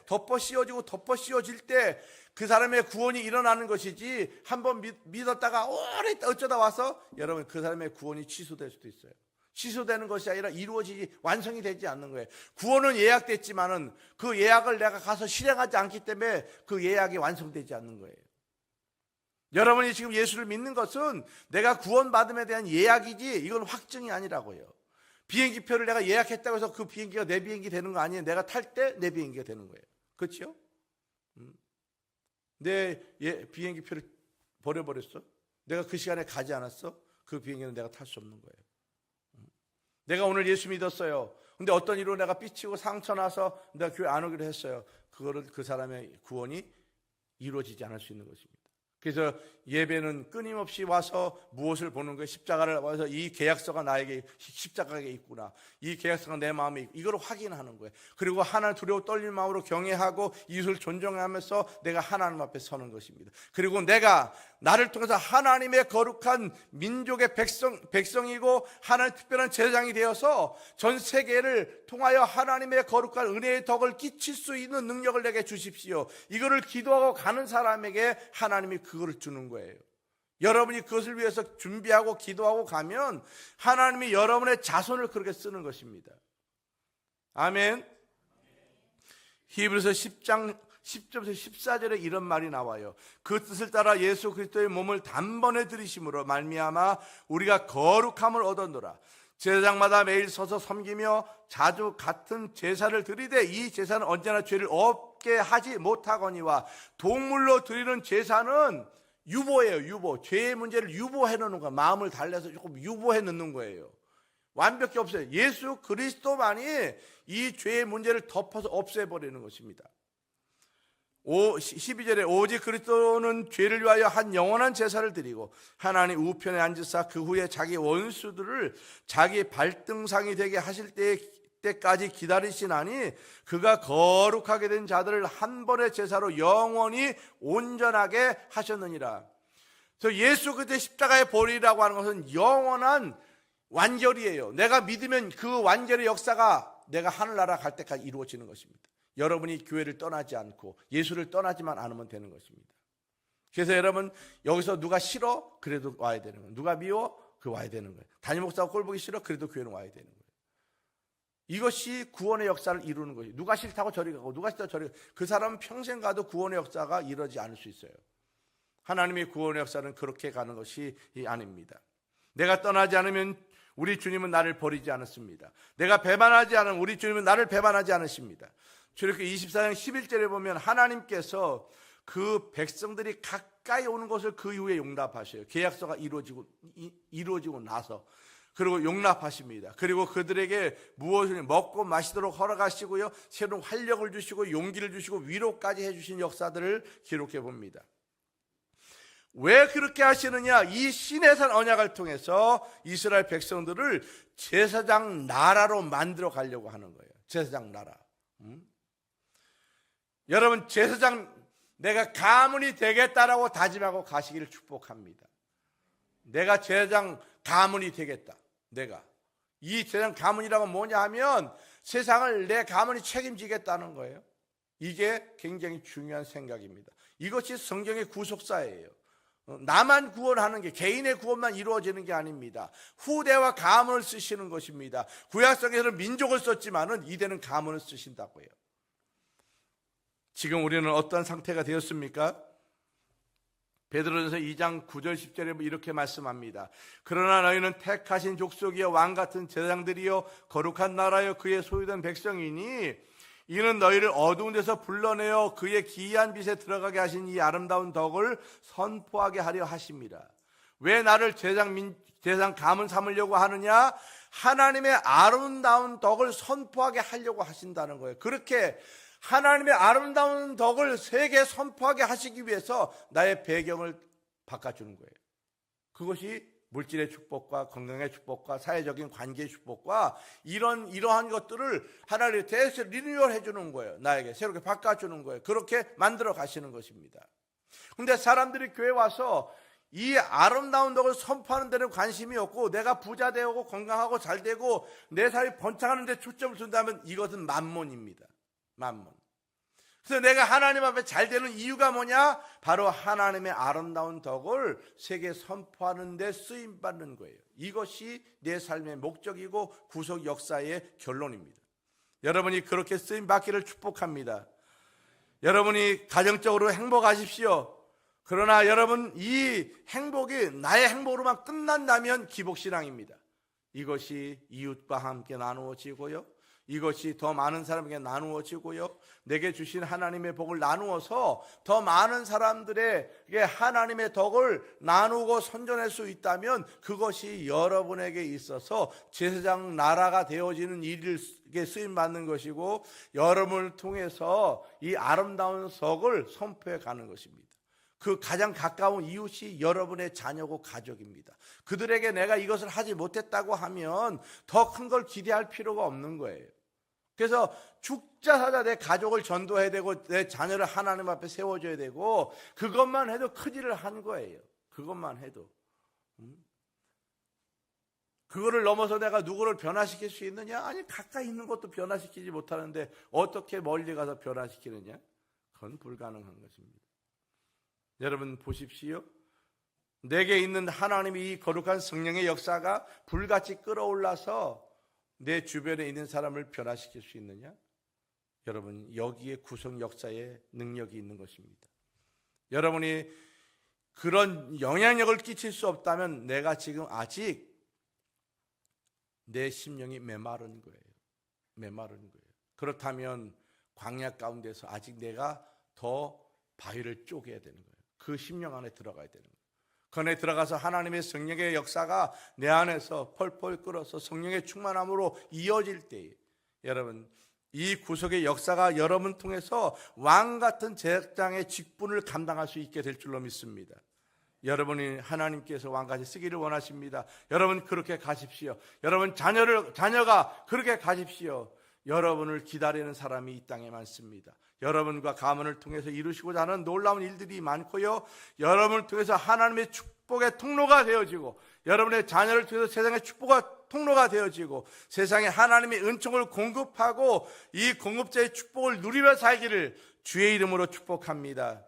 덮어 씌워질 때 그 사람의 구원이 일어나는 것이지, 한 번 믿었다가 오래 어쩌다 와서 여러분 그 사람의 구원이 취소될 수도 있어요. 취소되는 것이 아니라 이루어지지, 완성이 되지 않는 거예요. 구원은 예약됐지만은 그 예약을 내가 가서 실행하지 않기 때문에 그 예약이 완성되지 않는 거예요. 여러분이 지금 예수를 믿는 것은 내가 구원받음에 대한 예약이지, 이건 확증이 아니라고요. 비행기표를 내가 예약했다고 해서 그 비행기가 내 비행기 되는 거 아니에요. 내가 탈 때 내 비행기가 되는 거예요. 그렇죠? 내 비행기표를 버려버렸어. 내가 그 시간에 가지 않았어. 그 비행기는 내가 탈 수 없는 거예요. 내가 오늘 예수 믿었어요. 근데 어떤 일로 내가 삐치고 상처 나서 내가 교회 안 오기로 했어요. 그거를 그 사람의 구원이 이루어지지 않을 수 있는 것입니다. 그래서 예배는 끊임없이 와서 무엇을 보는 거예요? 십자가를 와서 이 계약서가 나에게 십자가에 있구나. 이 계약서가 내 마음에 있고, 이걸 확인하는 거예요. 그리고 하나님 두려워 떨리는 마음으로 경외하고 이웃을 존중하면서 내가 하나님 앞에 서는 것입니다. 그리고 내가 나를 통해서 하나님의 거룩한 민족의 백성이고 하나님의 특별한 제사장이 되어서 전 세계를 통하여 하나님의 거룩한 은혜의 덕을 끼칠 수 있는 능력을 내게 주십시오. 이거를 기도하고 가는 사람에게 하나님이 그거를 주는 거예요. 여러분이 그것을 위해서 준비하고 기도하고 가면 하나님이 여러분의 자손을 그렇게 쓰는 것입니다. 아멘. 히브리서 10장 10절에서 14절에 이런 말이 나와요. 그 뜻을 따라 예수 그리스도의 몸을 단번에 들이심으로 말미암아 우리가 거룩함을 얻었노라. 제사장마다 매일 서서 섬기며 자주 같은 제사를 드리되 이 제사는 언제나 죄를 없게 하지 못하거니와, 동물로 드리는 제사는 유보예요. 유보. 죄의 문제를 유보해 놓는 거예요. 마음을 달래서 조금 유보해 놓는 거예요. 완벽히 없어요. 예수 그리스도만이 이 죄의 문제를 덮어서 없애버리는 것입니다. 12절에 오직 그리스도는 죄를 위하여 한 영원한 제사를 드리고 하나님 우편에 앉으사 그 후에 자기 원수들을 자기 발등상이 되게 하실 때까지 기다리시나니 그가 거룩하게 된 자들을 한 번의 제사로 영원히 온전하게 하셨느니라. 그래서 예수 그리스도의 십자가의 보혈이라고 하는 것은 영원한 완결이에요. 내가 믿으면 그 완결의 역사가 내가 하늘나라 갈 때까지 이루어지는 것입니다. 여러분이 교회를 떠나지 않고 예수를 떠나지만 않으면 되는 것입니다. 그래서 여러분, 여기서 누가 싫어? 그래도 와야 되는 거예요. 누가 미워? 그 와야 되는 거예요. 담임 목사가 꼴 보기 싫어? 그래도 교회는 와야 되는 거예요. 이것이 구원의 역사를 이루는 거예요. 누가 싫다고 저리 가고 누가 싫다고 저리 가고, 그 사람은 평생 가도 구원의 역사가 이루어지지 않을 수 있어요. 하나님의 구원의 역사는 그렇게 가는 것이 아닙니다. 내가 떠나지 않으면 우리 주님은 나를 버리지 않았습니다. 내가 배반하지 않으면 우리 주님은 나를 배반하지 않으십니다. 출애굽기 24장 11절에 보면 하나님께서 그 백성들이 가까이 오는 것을 그 이후에 용납하셔요. 계약서가 이루어지고 나서. 그리고 용납하십니다. 그리고 그들에게 무엇을 먹고 마시도록 허락하시고요, 새로운 활력을 주시고 용기를 주시고 위로까지 해주신 역사들을 기록해 봅니다. 왜 그렇게 하시느냐? 이 시내산 언약을 통해서 이스라엘 백성들을 제사장 나라로 만들어 가려고 하는 거예요. 제사장 나라. 여러분, 제사장 내가 가문이 되겠다라고 다짐하고 가시기를 축복합니다. 내가 제사장 가문이 되겠다. 내가 이 제사장 가문이라고 뭐냐 하면 세상을 내 가문이 책임지겠다는 거예요. 이게 굉장히 중요한 생각입니다. 이것이 성경의 구속사예요. 나만 구원하는 게, 개인의 구원만 이루어지는 게 아닙니다. 후대와 가문을 쓰시는 것입니다. 구약성에서는 민족을 썼지만은 이제는 가문을 쓰신다고요. 지금 우리는 어떤 상태가 되었습니까? 베드로전서 2장 9절 10절에 이렇게 말씀합니다. 그러나 너희는 택하신 족속이여 왕같은 제사장들이여 거룩한 나라여 그의 소유된 백성이니 이는 너희를 어두운 데서 불러내어 그의 기이한 빛에 들어가게 하신 이 아름다운 덕을 선포하게 하려 하십니다. 왜 나를 제사장 가문 삼으려고 하느냐? 하나님의 아름다운 덕을 선포하게 하려고 하신다는 거예요. 그렇게 하나님의 아름다운 덕을 세계에 선포하게 하시기 위해서 나의 배경을 바꿔주는 거예요. 그것이 물질의 축복과 건강의 축복과 사회적인 관계의 축복과 이러한 것들을 하나님의 대해서 리뉴얼 해주는 거예요. 나에게 새롭게 바꿔주는 거예요. 그렇게 만들어 가시는 것입니다. 근데 사람들이 교회 와서 이 아름다운 덕을 선포하는 데는 관심이 없고 내가 부자 되고 건강하고 잘 되고 내 삶이 번창하는 데 초점을 둔다면 이것은 만몬입니다. 만몬. 그래서 내가 하나님 앞에 잘 되는 이유가 뭐냐? 바로 하나님의 아름다운 덕을 세계에 선포하는 데 쓰임받는 거예요. 이것이 내 삶의 목적이고 구속 역사의 결론입니다. 여러분이 그렇게 쓰임받기를 축복합니다. 여러분이 가정적으로 행복하십시오. 그러나 여러분, 이 행복이 나의 행복으로만 끝난다면 기복신앙입니다. 이것이 이웃과 함께 나누어지고요, 이것이 더 많은 사람에게 나누어지고요, 내게 주신 하나님의 복을 나누어서 더 많은 사람들에게 하나님의 덕을 나누고 선전할 수 있다면 그것이 여러분에게 있어서 제사장 나라가 되어지는 일에 쓰임받는 것이고, 여러분을 통해서 이 아름다운 덕을 선포해 가는 것입니다. 그 가장 가까운 이웃이 여러분의 자녀고 가족입니다. 그들에게 내가 이것을 하지 못했다고 하면 더 큰 걸 기대할 필요가 없는 거예요. 그래서 죽자 사자 내 가족을 전도해야 되고 내 자녀를 하나님 앞에 세워줘야 되고, 그것만 해도 큰 일을 한 거예요. 그것만 해도. 그거를 넘어서 내가 누구를 변화시킬 수 있느냐? 아니, 가까이 있는 것도 변화시키지 못하는데 어떻게 멀리 가서 변화시키느냐? 그건 불가능한 것입니다. 여러분 보십시오. 내게 있는 하나님의 이 거룩한 성령의 역사가 불같이 끓어올라서 내 주변에 있는 사람을 변화시킬 수 있느냐? 여러분, 여기에 구속 역사의 능력이 있는 것입니다. 여러분이 그런 영향력을 끼칠 수 없다면 내가 지금 아직 내 심령이 메마른 거예요. 메마른 거예요. 그렇다면 광야 가운데서 아직 내가 더 바위를 쪼개야 되는 거예요. 그 심령 안에 들어가야 되는 거예요. 그 안에 들어가서 하나님의 성령의 역사가 내 안에서 펄펄 끓어서 성령의 충만함으로 이어질 때에, 여러분, 이 구속의 역사가 여러분 통해서 왕 같은 제사장의 직분을 감당할 수 있게 될 줄로 믿습니다. 여러분이 하나님께서 왕같이 쓰기를 원하십니다. 여러분 그렇게 가십시오. 여러분 자녀가 그렇게 가십시오. 여러분을 기다리는 사람이 이 땅에 많습니다. 여러분과 가문을 통해서 이루시고자 하는 놀라운 일들이 많고요, 여러분을 통해서 하나님의 축복의 통로가 되어지고, 여러분의 자녀를 통해서 세상의 축복의 통로가 되어지고, 세상에 하나님의 은총을 공급하고 이 공급자의 축복을 누리며 살기를 주의 이름으로 축복합니다.